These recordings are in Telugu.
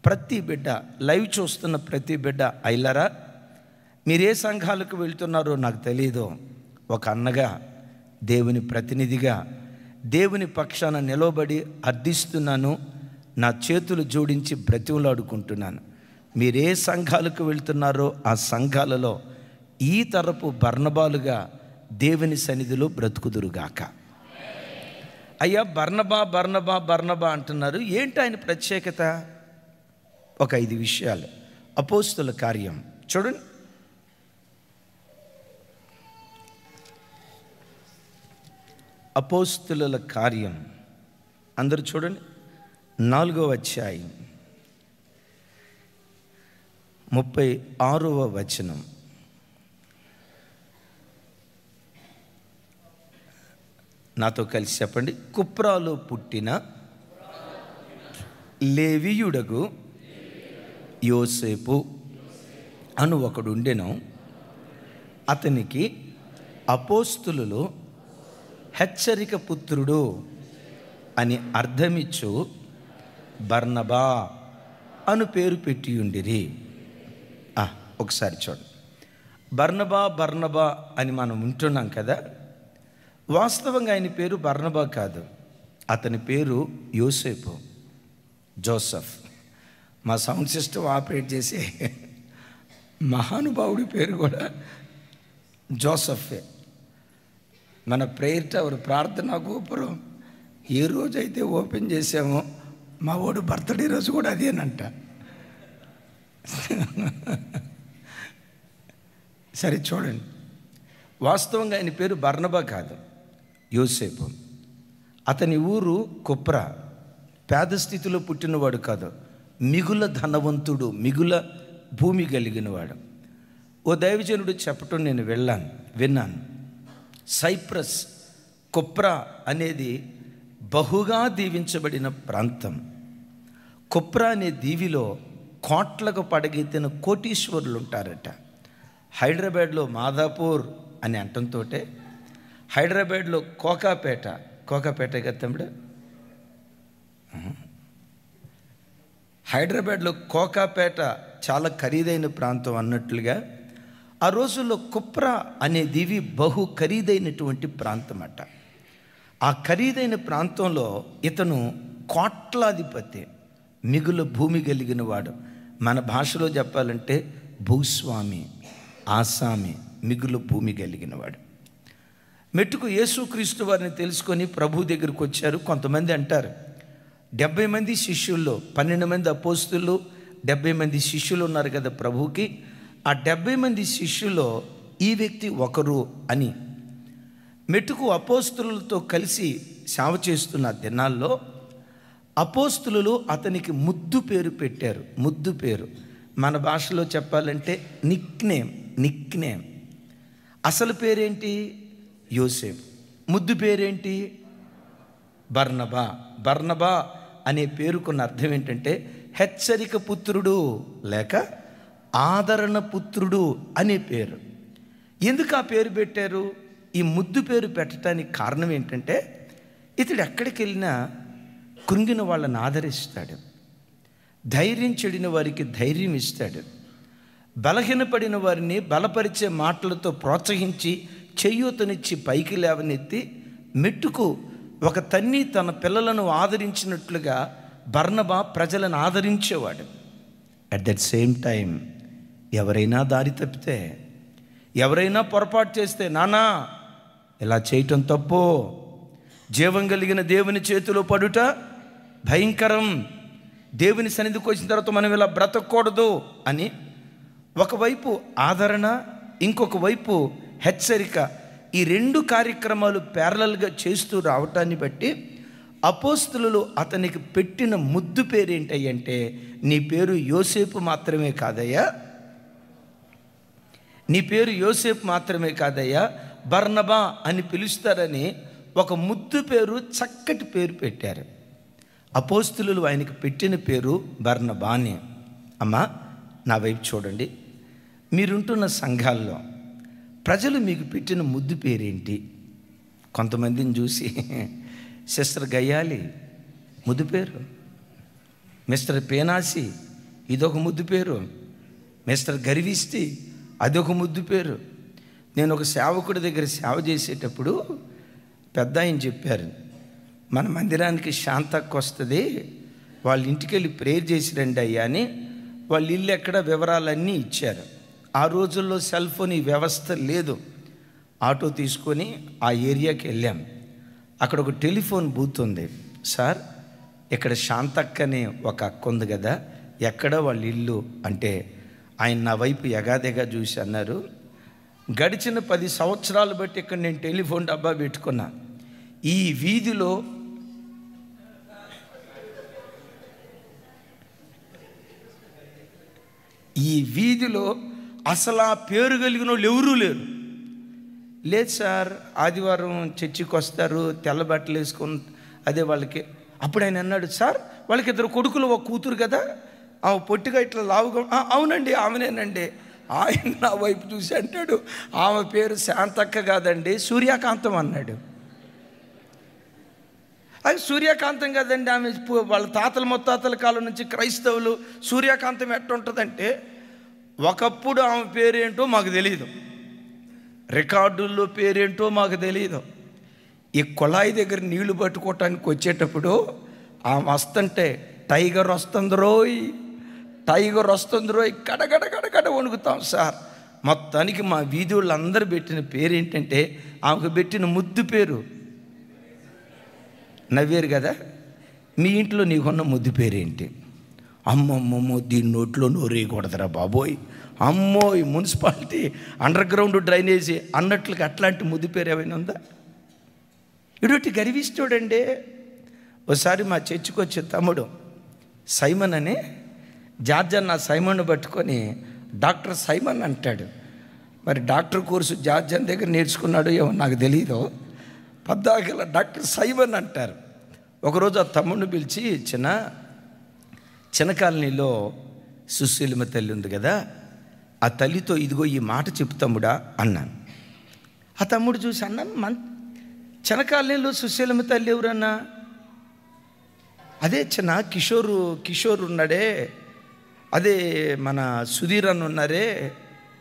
ప్రతి బిడ్డ, లైవ్ చూస్తున్న ప్రతి బిడ్డ ఐలరా, మీరే సంఘాలకు వెళ్తున్నారో నాకు తెలియదు, ఒక అన్నగా, దేవుని ప్రతినిధిగా, దేవుని పక్షాన నిలబడి అర్థిస్తున్నాను, నా చేతులు జోడించి బ్రతిమలాడుకుంటున్నాను. మీరే సంఘాలకు వెళ్తున్నారో ఆ సంఘాలలో ఈ తరపు బర్నబాలుగా దేవుని సన్నిధిలో బ్రతుకుదురుగాక. అయ్యా, బర్నబా బర్నబా బర్నబా అంటున్నారు, ఏంటి ఆయన ప్రత్యేకత? ఒక 5 విషయాలు. అపోస్తుల కార్యం చూడండి, అపోస్తుల కార్యం అందరూ చూడండి, 4వ అధ్యాయం 36వ వచనం. నాతో కలిసి చెప్పండి. కుప్రాలో పుట్టిన లేవీయుడగు యోసేపు అను ఒకడు ఉండెను, అతనికి అపోస్తులులో హెచ్చరిక పుత్రుడు అని అర్థమిచ్చు బర్నబా అను పేరు పెట్టి ఉండిరి. ఒకసారి చూడండి, బర్నబా బర్నబా అని మనం ఉంటున్నాం కదా. వాస్తవంగా ఆయన పేరు బర్నబా కాదు, అతని పేరు యోసేపు, జోసెఫ్. మా సౌండ్ సిస్టమ్ ఆపరేట్ చేసే మహానుభావుడి పేరు కూడా జోసెఫే. మన ప్రేయర్ టవర్ ప్రార్థనా గోపురం ఏ రోజైతే ఓపెన్ చేసామో మా వాడు బర్త్డే రోజు కూడా అదేనంట. సరే చూడండి, వాస్తవంగా ఆయన పేరు బర్నబా కాదు, యోసేపు. అతని ఊరు కుప్రా. పేద స్థితిలో పుట్టినవాడు కాదు, మిగుల ధనవంతుడు, మిగుల భూమి కలిగినవాడు. ఓ దైవజనుడు చెప్పటం నేను విన్నాను. సైప్రస్, కుప్రా అనేది బహుగా దీవించబడిన ప్రాంతం. కుప్రా అనే దీవిలో కోట్లకు పడగెత్తిన కోటీశ్వరులు ఉంటారట. హైదరాబాద్లో మాదాపూర్ అని అంటంతో హైదరాబాద్లో కోకాపేట కదా తమ్ముడు, హైదరాబాద్లో కోకాపేట చాలా ఖరీదైన ప్రాంతం అన్నట్లుగా ఆ రోజుల్లో కుప్రా అనే దీవి బహు ఖరీదైనటువంటి ప్రాంతం అట. ఆ ఖరీదైన ప్రాంతంలో ఇతను కోట్లాధిపతి, మిగులు భూమి కలిగిన వాడు. మన భాషలో చెప్పాలంటే భూస్వామి, ఆసామి, మిగులు భూమి కలిగిన వాడు. మెట్టుకు యేసుక్రీస్తు వారిని తెలుసుకొని ప్రభు దగ్గరికి వచ్చారు. కొంతమంది అంటారు 70 మంది శిష్యుల్లో 12 మంది అపోస్తులు, 70 మంది శిష్యులు ఉన్నారు కదా ప్రభువుకి. ఆ 70 మంది శిష్యుల్లో ఈ వ్యక్తి ఒకరు అని. మెట్టుకు అపోస్తులతో కలిసి సేవ చేస్తున్న దినాల్లో అపోస్తులు అతనికి ముద్దు పేరు పెట్టారు. ముద్దు పేరు మన భాషలో చెప్పాలంటే నిక్నేమ్. అసలు పేరేంటి? యోసేపు. ముద్దు పేరేంటి? బర్నబా. బర్నబా అనే పేరుకున్న అర్థం ఏంటంటే హెచ్చరిక పుత్రుడు లేక ఆదరణ పుత్రుడు అనే పేరు. ఎందుకు ఆ పేరు పెట్టారు? ఈ ముద్దు పేరు పెట్టడానికి కారణం ఏంటంటే ఇతడు ఎక్కడికి వెళ్ళినా కృంగిన వాళ్ళని ఆదరిస్తాడు, ధైర్యం చెడిన వారికి ధైర్యం ఇస్తాడు, బలహీనపడిన వారిని బలపరిచే మాటలతో ప్రోత్సహించి చేయూతనిచ్చి పైకి లేవనెత్తి మెట్టుకు ఒక తన్ని తన పిల్లలను ఆదరించినట్లుగా బర్నబా ప్రజలను ఆదరించేవాడు. అట్ దట్ సేమ్ టైం ఎవరైనా దారి తప్పితే, ఎవరైనా పొరపాటు చేస్తే, నానా ఇలా చేయటం తప్పు, జీవం కలిగిన దేవుని చేతిలో పడుట భయంకరం, దేవుని సన్నిధికి వచ్చిన తర్వాత మనం ఇలా బ్రతకూడదు అని ఒకవైపు ఆదరణ, ఇంకొక వైపు హెచ్చరిక, ఈ 2 కార్యక్రమాలు ప్యారలల్గా చేస్తూ రావటాన్ని బట్టి అపోస్తులు అతనికి పెట్టిన ముద్దు పేరేంటంటే, నీ పేరు యోసేపు మాత్రమే కాదయ్యా, నీ పేరు యోసేపు మాత్రమే కాదయ్యా, బర్నబా అని పిలుస్తారని ఒక ముద్దు పేరు, చక్కటి పేరు పెట్టారు. అపోస్తులు ఆయనకి పెట్టిన పేరు బర్నబానే. అమ్మా నా వైపు చూడండి, మీరుంటున్న సంఘాల్లో ప్రజలు మీకు పెట్టిన ముద్దు పేరేంటి? కొంతమందిని చూసి సిస్టర్ గయ్యాలి ముద్దు పేరు, మిస్టర్ పేనాసి ఇదొక ముద్దు పేరు. మిస్టర్ గర్విష్టి అదొక ముద్దు పేరు. నేను ఒక సేవకుడి దగ్గర సేవ చేసేటప్పుడు పెద్ద ఆయన చెప్పారు, మన మందిరానికి శాంతకు వస్తుంది, వాళ్ళ ఇంటికి వెళ్ళి ప్రేయర్ చేసి రండి అయ్యా అని. వాళ్ళ ఇల్లు ఎక్కడ వివరాలన్నీ ఇచ్చారు. ఆ రోజుల్లో సెల్ ఫోన్ ఈ వ్యవస్థ లేదు. ఆటో తీసుకొని ఆ ఏరియాకి వెళ్ళాం. అక్కడ ఒక టెలిఫోన్ బూత్ ఉంది. సార్, ఇక్కడ శాంతక్క అనే ఒక అక్క ఉంది కదా, ఎక్కడ వాళ్ళ ఇల్లు అంటే ఆయన నా వైపు ఎగాదెగా చూసి అన్నారు, గడిచిన 10 సంవత్సరాలు బట్టి ఇక్కడ నేను టెలిఫోన్ డబ్బా పెట్టుకున్నా. ఈ వీధిలో అసలు ఆ పేరు కలిగిన వాళ్ళు ఎవరూ లేరు. లేదు సార్, ఆదివారం చర్చికి వస్తారు, తెల్ల బట్టలు వేసుకొని అదే వాళ్ళకి. అప్పుడు ఆయన అన్నాడు, సార్ వాళ్ళకి 2 కొడుకులు 1 కూతురు కదా, ఆమె పొట్టిగా ఇట్లా లావుగా. అవునండి ఆమెనేనండి. ఆయన నా వైపు చూసి అంటాడు, ఆమె పేరు శాంతక్క కాదండి, సూర్యకాంతం అన్నాడు. అది సూర్యకాంతం కాదండి, ఆమె వాళ్ళ తాతల ముత్తాతల కాలం నుంచి క్రైస్తవులు సూర్యకాంతం ఎట్టుంటుందంటే, ఒకప్పుడు ఆమె పేరేంటో మాకు తెలియదు, రికార్డుల్లో పేరేంటో మాకు తెలియదు. ఈ కుళాయి దగ్గర నీళ్లు పట్టుకోవటానికి వచ్చేటప్పుడు ఆమె వస్తుంటే టైగర్ వస్తుందిరోయ్, టైగర్ వస్తుందిరోయ్, గడగడ గడగడ వణుకుతాం సార్. మొత్తానికి మా వీధి వాళ్ళందరూ పెట్టిన పేరు ఏంటంటే, ఆమెకు పెట్టిన ముద్దు పేరు. నవ్వేరు కదా. మీ ఇంట్లో నీకున్న ముద్దు పేరేంటి? అమ్మమ్మమ్మో, దీని నోట్లో నోరేయకూడదురా బాబోయ్, అమ్మో ఈ మున్సిపాలిటీ అండర్ గ్రౌండ్ డ్రైనేజీ అన్నట్లుగా అట్లాంటి ముద్దు పేరు ఏమైనా ఉందా? ఇటువంటి గర్విష్ఠుడండి. ఒకసారి మా చర్చికి వచ్చే తమ్ముడు సైమన్ అని, జార్జన్ నా సైమన్ను పట్టుకొని డాక్టర్ సైమన్ అంటాడు. మరి డాక్టర్ కోర్సు జార్జన్ దగ్గర నేర్చుకున్నాడు ఏమో నాకు తెలియదు, పద్దాకల డాక్టర్ సైమన్ అంటారు. ఒకరోజు ఆ తమ్ముడిని పిలిచి, చిన్న కాలనీలో సుశీలమ్మ తల్లి ఉంది కదా, ఆ తల్లితో ఇదిగో ఈ మాట చెప్పు తమ్ముడా అన్నాను. ఆ తమ్ముడు చూసి అన్నాను, చిన్న కాలనీలో సుశీలమ్మ తల్లి ఎవరన్నా? అదే కిషోర్ ఉన్నాడే, అదే మన సుధీర్ అన్న ఉన్నారే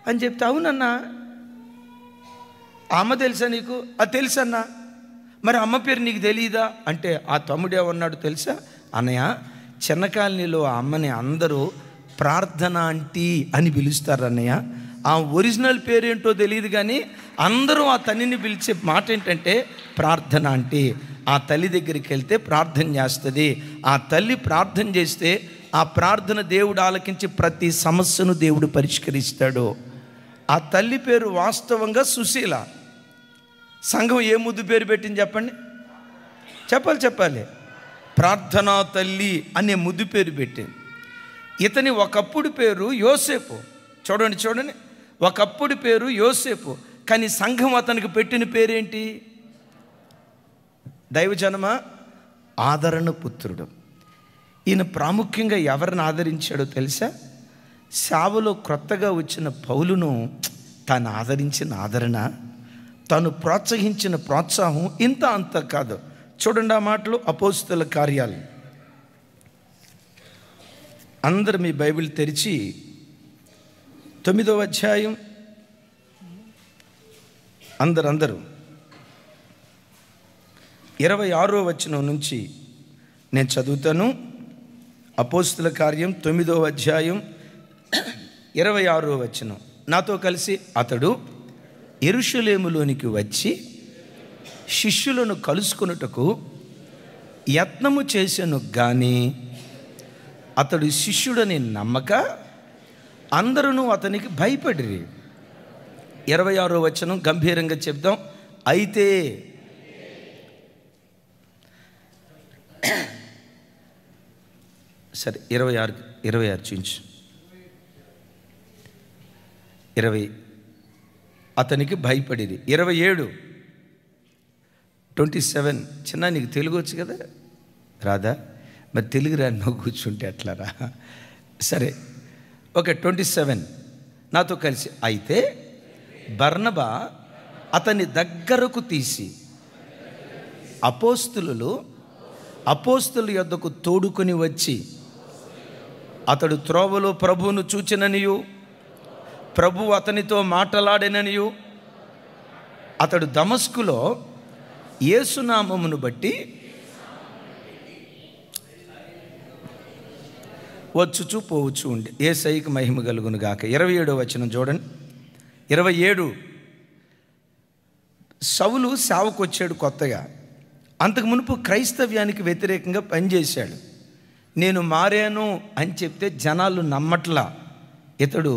అని చెప్తే, అవునన్నా అమ్మ తెలుసా నీకు? అది తెలుసన్నా. మరి అమ్మ పేరు నీకు తెలియదా అంటే, ఆ తమ్ముడే ఉన్నాడు తెలుసా అన్నయ్య, చిన్న కాలనీలో ఆ అమ్మని అందరూ ప్రార్థన ఆంటీ అని పిలుస్తారు అన్నయ్య. ఆ ఒరిజినల్ పేరేంటో తెలియదు కానీ అందరూ ఆ తల్లిని పిలిచే మాట ఏంటంటే ప్రార్థన ఆంటీ. ఆ తల్లి దగ్గరికి వెళ్తే ప్రార్థన చేస్తుంది. ఆ తల్లి ప్రార్థన చేస్తే ఆ ప్రార్థన దేవుడు ఆలకించి ప్రతి సమస్యను దేవుడు పరిష్కరిస్తాడు. ఆ తల్లి పేరు వాస్తవంగా సుశీల. సంఘం ఏ ముద్దు పేరు పెట్టింది చెప్పండి? చెప్పాలి. ప్రార్థనా తల్లి అనే ముద్దు పేరు పెట్టింది. ఇతని ఒకప్పుడు పేరు యోసేపు. చూడండి, ఒకప్పుడు పేరు యోసేపు, కానీ సంఘం అతనికి పెట్టిన పేరేంటి? దైవజనమ, ఆదరణ పుత్రుడు. ఈయన ప్రాముఖ్యంగా ఎవరిని ఆదరించాడో తెలుసా? సేవలో క్రొత్తగా వచ్చిన పౌలును తాను ఆదరించిన ఆదరణ, తాను ప్రోత్సహించిన ప్రోత్సాహం ఇంత అంత కాదు. చూడండి ఆ మాటలు, అపోస్తలుల కార్యాలు. అందరు మీ బైబిల్ తెరిచి 9వ అధ్యాయం, అందరూ 26వ వచనం నుంచి నేను చదువుతాను. అపోస్తలుల కార్యం 9వ అధ్యాయం 26వ వచనం. నాతో కలిసి, అతడు యెరూషలేములోనికి వచ్చి శిష్యులను కలుసుకొనుటకు యత్నము చేసెను గాని అతడు శిష్యుడని నమ్మక అందరూ అతనికి భయపడిరి. 26వ వచనం గంభీరంగా చెప్దాం. అయితే సరే 26 చూయించు. 20 అతనికి భయపడిరి. 27 చిన్న నీకు తెలుగు వచ్చు కదా, రాదా? మరి తెలుగు రాని నువ్వు కూర్చుంటే ఎట్లారా? సరే ఓకే. 27 నాతో కలిసి, అయితే బర్నబా అతని దగ్గరకు తీసి అపోస్తుల యొద్దకు తోడుకొని వచ్చి అతడు త్రోవలో ప్రభువును చూచిననియు, ప్రభువు అతనితో మాట్లాడిననియు, అతడు దమస్కులో యేసునామమును బట్టి వచ్చుచు పోవచ్చు ఉండి. యేసయ్యకు మహిమ కలుగును గాక. 27వ వచనం చూడండి. 27 సౌలు సేవకు వచ్చాడు కొత్తగా. అంతకు మునుపు క్రైస్తవ్యానికి వ్యతిరేకంగా పనిచేశాడు. నేను మారాను అని చెప్తే జనాలు నమ్మట్లా. ఇతడు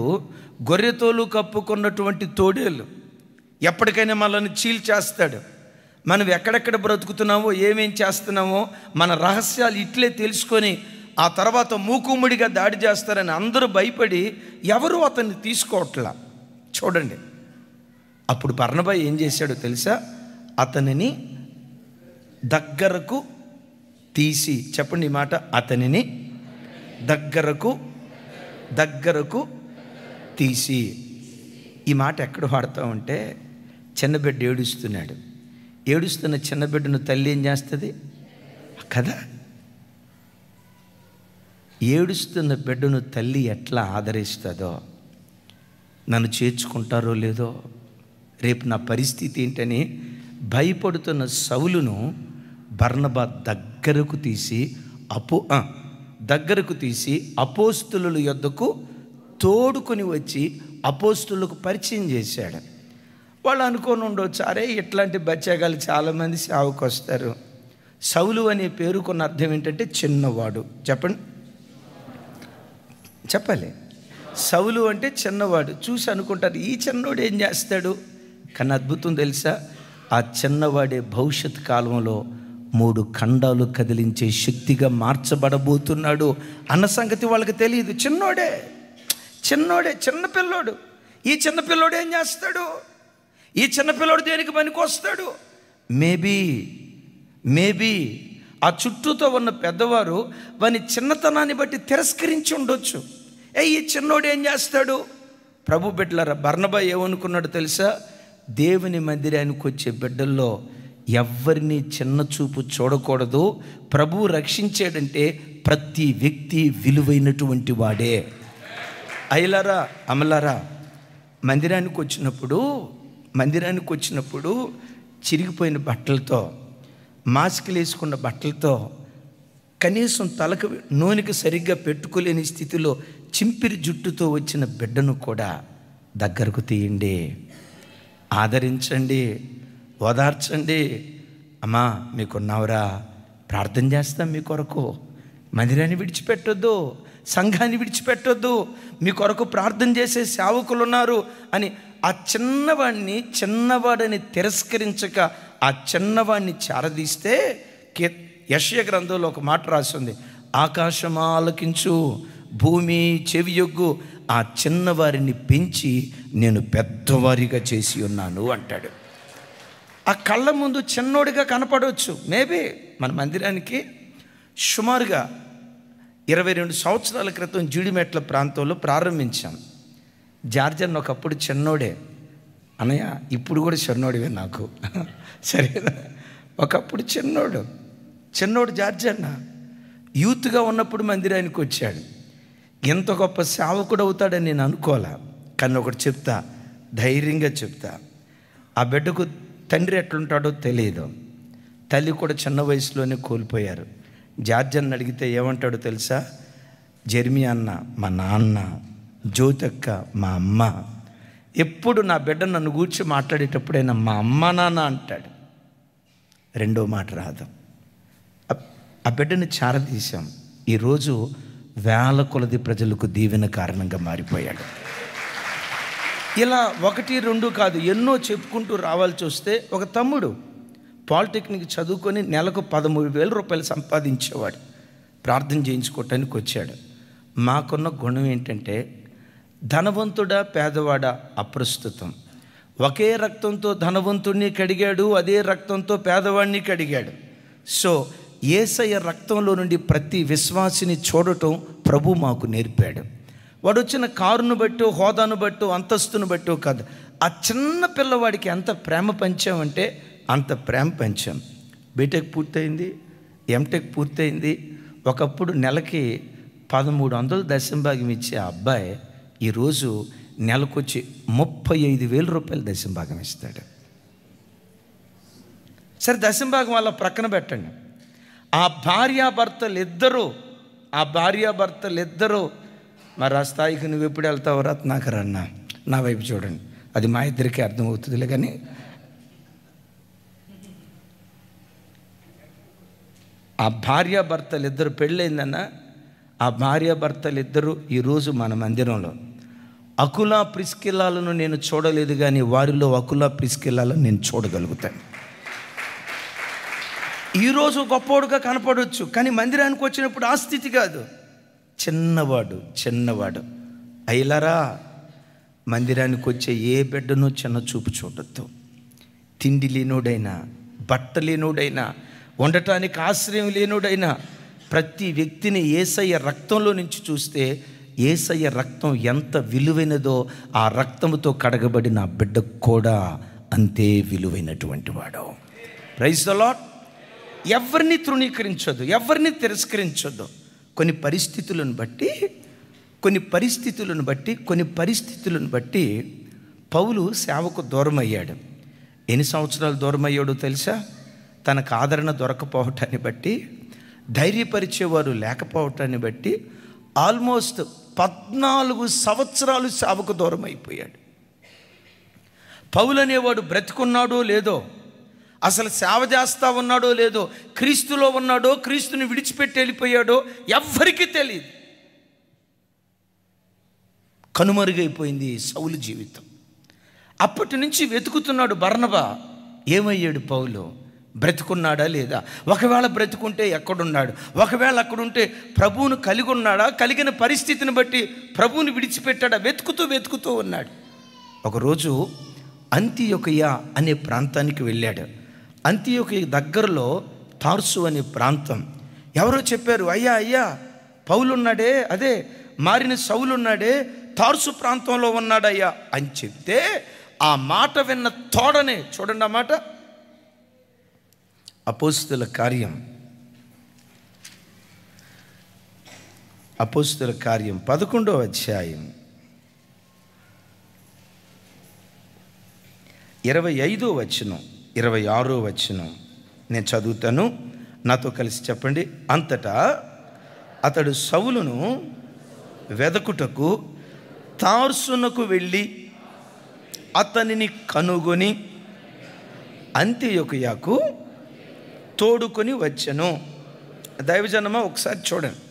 గొర్రెతోలు కప్పుకున్నటువంటి తోడేలు, ఎప్పటికైనా మనల్ని చీల్చేస్తాడు. మనం ఎక్కడెక్కడ బ్రతుకుతున్నామో, ఏమేం చేస్తున్నామో మన రహస్యాలు ఇట్లే తెలుసుకొని ఆ తర్వాత మూకుమ్మడిగా దాడి చేస్తారని అందరూ భయపడి ఎవరు అతన్ని తీసుకోవట్లా. చూడండి, అప్పుడు బర్నబా ఏం చేశాడో తెలుసా? అతనిని దగ్గరకు తీసి, చెప్పండి ఈ మాట, అతనిని దగ్గరకు తీసి. ఈ మాట ఎక్కడ వాడతామంటే, చిన్న బిడ్డ ఏడుస్తున్నాడు, ఏడుస్తున్న చిన్న బిడ్డను తల్లి ఏం చేస్తుంది కదా? ఏడుస్తున్న బిడ్డను తల్లి ఎట్లా ఆదరిస్తుందో, నన్ను చేర్చుకుంటారో లేదో, రేపు నా పరిస్థితి ఏంటని భయపడుతున్న సౌలును బర్నబా దగ్గరకు తీసి అపోస్తుల యొద్దకు తోడుకొని వచ్చి అపోస్తులకు పరిచయం చేశాడు. వాళ్ళు అనుకొని ఉండవచ్చు, అరే ఇట్లాంటి బచ్చాగాలు చాలామంది సేవకు వస్తారు. సౌలు అనే పేరుకున్న అర్థం ఏంటంటే చిన్నవాడు. చెప్పాలి, సౌలు అంటే చిన్నవాడు. చూసి అనుకుంటారు ఈ చిన్నవాడు ఏం చేస్తాడు, కానీ అద్భుతం తెలుసా? ఆ చిన్నవాడే భవిష్యత్ కాలంలో 3 ఖండాలు కదిలించే శక్తిగా మార్చబడబోతున్నాడు అన్న సంగతి వాళ్ళకి తెలియదు. చిన్నోడే చిన్నపిల్లోడు. ఈ చిన్నపిల్లోడు ఏం చేస్తాడు? ఈ చిన్నపిల్లోడు దేనికి పనికొస్తాడు? మేబీ ఆ చుట్టూతో ఉన్న పెద్దవారు వాని చిన్నతనాన్ని బట్టి తిరస్కరించి ఉండొచ్చు. ఈ చిన్నోడు ఏం చేస్తాడు? ప్రభు బిడ్డలారా, బర్నబా ఏమనుకున్నాడు తెలుసా? దేవుని మందిరానికి వచ్చే బిడ్డల్లో ఎవరిని చిన్న చూపు చూడకూడదు. ప్రభువు రక్షించాడంటే ప్రతి వ్యక్తి విలువైనటువంటి వాడే. అయ్యలారా, అమలారా, మందిరానికి వచ్చినప్పుడు చిరిగిపోయిన బట్టలతో, మాస్కులు వేసుకున్న బట్టలతో, కనీసం తలకు నూనెకి సరిగ్గా పెట్టుకోలేని స్థితిలో చింపిరి జుట్టుతో వచ్చిన బిడ్డను కూడా దగ్గరకు తీయండి, ఆదరించండి, ఓదార్చండి. అమ్మా మీకున్నావురా, ప్రార్థన చేస్తాం మీ కొరకు, మందిరాన్ని విడిచిపెట్టొద్దు, సంఘాన్ని విడిచిపెట్టొద్దు, మీ కొరకు ప్రార్థన చేసే సేవకులు ఉన్నారు అని ఆ చిన్నవాడని తిరస్కరించక ఆ చిన్నవాడిని చారదీస్తే, యెషయా గ్రంథంలో ఒక మాట రాసింది, ఆకాశమా ఆలకించు, భూమి చెవియొగ్గు, ఆ చిన్నవారిని పెంచి నేను పెద్దవారిగా చేసి ఉన్నాను అంటాడు. ఆ కళ్ళ ముందు చిన్నోడిగా కనపడవచ్చు. మేబీ మన మందిరానికి సుమారుగా 22 సంవత్సరాల క్రితం జీడిమెట్ల ప్రాంతంలో ప్రారంభించాం. జార్జన్ ఒకప్పుడు చిన్నోడే, అన్నయ్య ఇప్పుడు కూడా చిన్నోడివే నాకు, సరేనా? ఒకప్పుడు చిన్నోడు జార్జన్న యూత్గా ఉన్నప్పుడు మందిరానికి వచ్చాడు. ఎంత గొప్ప సేవకుడు అవుతాడని నేను అనుకోలే. కానీ ఒకటి చెప్తా, ధైర్యంగా చెప్తా, ఆ బిడ్డకు తండ్రి ఎట్లుంటాడో తెలియదు, తల్లి కూడా చిన్న వయసులోనే కోల్పోయారు. జార్జన్ అడిగితే ఏమంటాడో తెలుసా? జెర్మీ అన్న మా నాన్న, జ్యోతక్క మా అమ్మ. ఎప్పుడు నా బిడ్డ నన్ను కూర్చి మాట్లాడేటప్పుడైనా మా అమ్మ నాన్న అంటాడు, రెండో మాట రాదు. ఆ బిడ్డని చారదీశాం. ఈరోజు వేల కొలది ప్రజలకు దీవెన కారణంగా మారిపోయాడు. ఇలా 1, 2 కాదు, ఎన్నో చెప్పుకుంటూ రావాల్సి వస్తే, ఒక తమ్ముడు పాలిటెక్నిక్ చదువుకొని నెలకు 13,000 రూపాయలు సంపాదించేవాడు. ప్రార్థన చేయించుకోవటానికి వచ్చాడు. మాకున్న గుణం ఏంటంటే, ధనవంతుడా పేదవాడా అప్రస్తుతం. ఒకే రక్తంతో ధనవంతుడిని కడిగాడు, అదే రక్తంతో పేదవాడిని కడిగాడు. సో యేసయ్య రక్తంలో నుండి ప్రతి విశ్వాసిని చూడటం ప్రభు మాకు నేర్పాడు. వాడు వచ్చిన కారును బట్టో, హోదాను బట్టో, అంతస్తును బట్టో కాదు, ఆ చిన్న పిల్లవాడికి ఎంత ప్రేమ పంచామంటే అంత ప్రేమ పంచాం. బీటెక్ పూర్తయింది, ఎంటెక్ పూర్తయింది. ఒకప్పుడు నెలకి 1300 దశంభాగం ఇచ్చే ఆ అబ్బాయి ఈరోజు నెలకొచ్చి 35,000 రూపాయలు దశంభాగం ఇస్తాడు. సరే, దశంభాగం వాళ్ళ ప్రక్కన పెట్టండి. ఆ భార్యాభర్తలిద్దరూ మరి ఆ స్థాయికి నువ్వు ఎప్పుడు వెళ్తావు రత్నాకర్ అన్న, నా వైపు చూడండి, అది మా ఇద్దరికీ అర్థమవుతుందిలే. కానీ ఆ భార్యాభర్తలిద్దరు పెళ్ళైందన్న, ఆ భార్యాభర్తలిద్దరూ ఈరోజు మన మందిరంలో అకులా ప్రిస్కిల్లాలను నేను చూడలేదు, కానీ వారిలో అకులా ప్రిస్కిల్లాలను నేను చూడగలుగుతాను. ఈరోజు గొప్పవాడుగా కనపడవచ్చు, కానీ మందిరానికి వచ్చినప్పుడు ఆ స్థితి కాదు. చిన్నవాడు అయ్యలారా, మందిరానికి వచ్చే ఏ బిడ్డను చిన్న చూపు చూడొద్దు. తిండి లేనోడైనా, బట్ట లేనోడైనా, ఉండటానికి ఆశ్రయం లేనోడైనా ప్రతి వ్యక్తిని యేసయ్య రక్తంలో నుంచి చూస్తే యేసయ్య రక్తం ఎంత విలువైనదో ఆ రక్తముతో కడగబడిన బిడ్డ కూడా అంతే విలువైనటువంటి వాడు. Praise the lord. ఎవరిని తృణీకరించొద్దు, ఎవరిని తిరస్కరించొద్దు. కొన్ని పరిస్థితులను బట్టి పౌలు సేవకు దూరం అయ్యాడు. ఎన్ని సంవత్సరాలు దూరం అయ్యాడో తెలుసా? తనకు ఆదరణ దొరకపోవటాన్ని బట్టి, ధైర్యపరిచేవారు లేకపోవటాన్ని బట్టి ఆల్మోస్ట్ 14 సంవత్సరాలు సేవకు దూరం అయిపోయాడు. పౌలు అనేవాడు బ్రతికున్నాడో లేదో, అసలు సేవ చేస్తా ఉన్నాడో లేదో, క్రీస్తులో ఉన్నాడో క్రీస్తుని విడిచిపెట్టి వెళ్ళిపోయాడో ఎవ్వరికీ తెలియదు. కనుమరుగైపోయింది సౌలు జీవితం. అప్పటి నుంచి వెతుకుతున్నాడు బర్నబా. ఏమయ్యాడు పౌలు? బ్రతుకున్నాడా లేదా? ఒకవేళ బ్రతుకుంటే ఎక్కడున్నాడు? ఒకవేళ అక్కడుంటే ప్రభువును కలిగి ఉన్నాడా? కలిగిన పరిస్థితిని బట్టి ప్రభువుని విడిచిపెట్టాడా? వెతుకుతూ ఉన్నాడు. ఒకరోజు అంతియొకయ అనే ప్రాంతానికి వెళ్ళాడు. అంతియొకయ దగ్గరలో తార్సు అనే ప్రాంతం. ఎవరో చెప్పారు, అయ్యా పౌలు ఉన్నాడే, అదే మారిన సౌలు ఉన్నాడే, తార్సు ప్రాంతంలో ఉన్నాడయ్యా అని చెప్తే ఆ మాట విన్న తోడనే, చూడండి ఆ మాట, అపోస్తుల కార్యం 11వ అధ్యాయం 25వ వచనం 26వ వచనం నేను చదువుతాను, నాతో కలిసి చెప్పండి. అంతటా అతడు సౌలును వెదకుటకు తార్సునకు వెళ్ళి అతనిని కనుగొని అంతియొకయకు తోడుకొని వచ్చెను. దైవజనమా ఒకసారి చూడండి.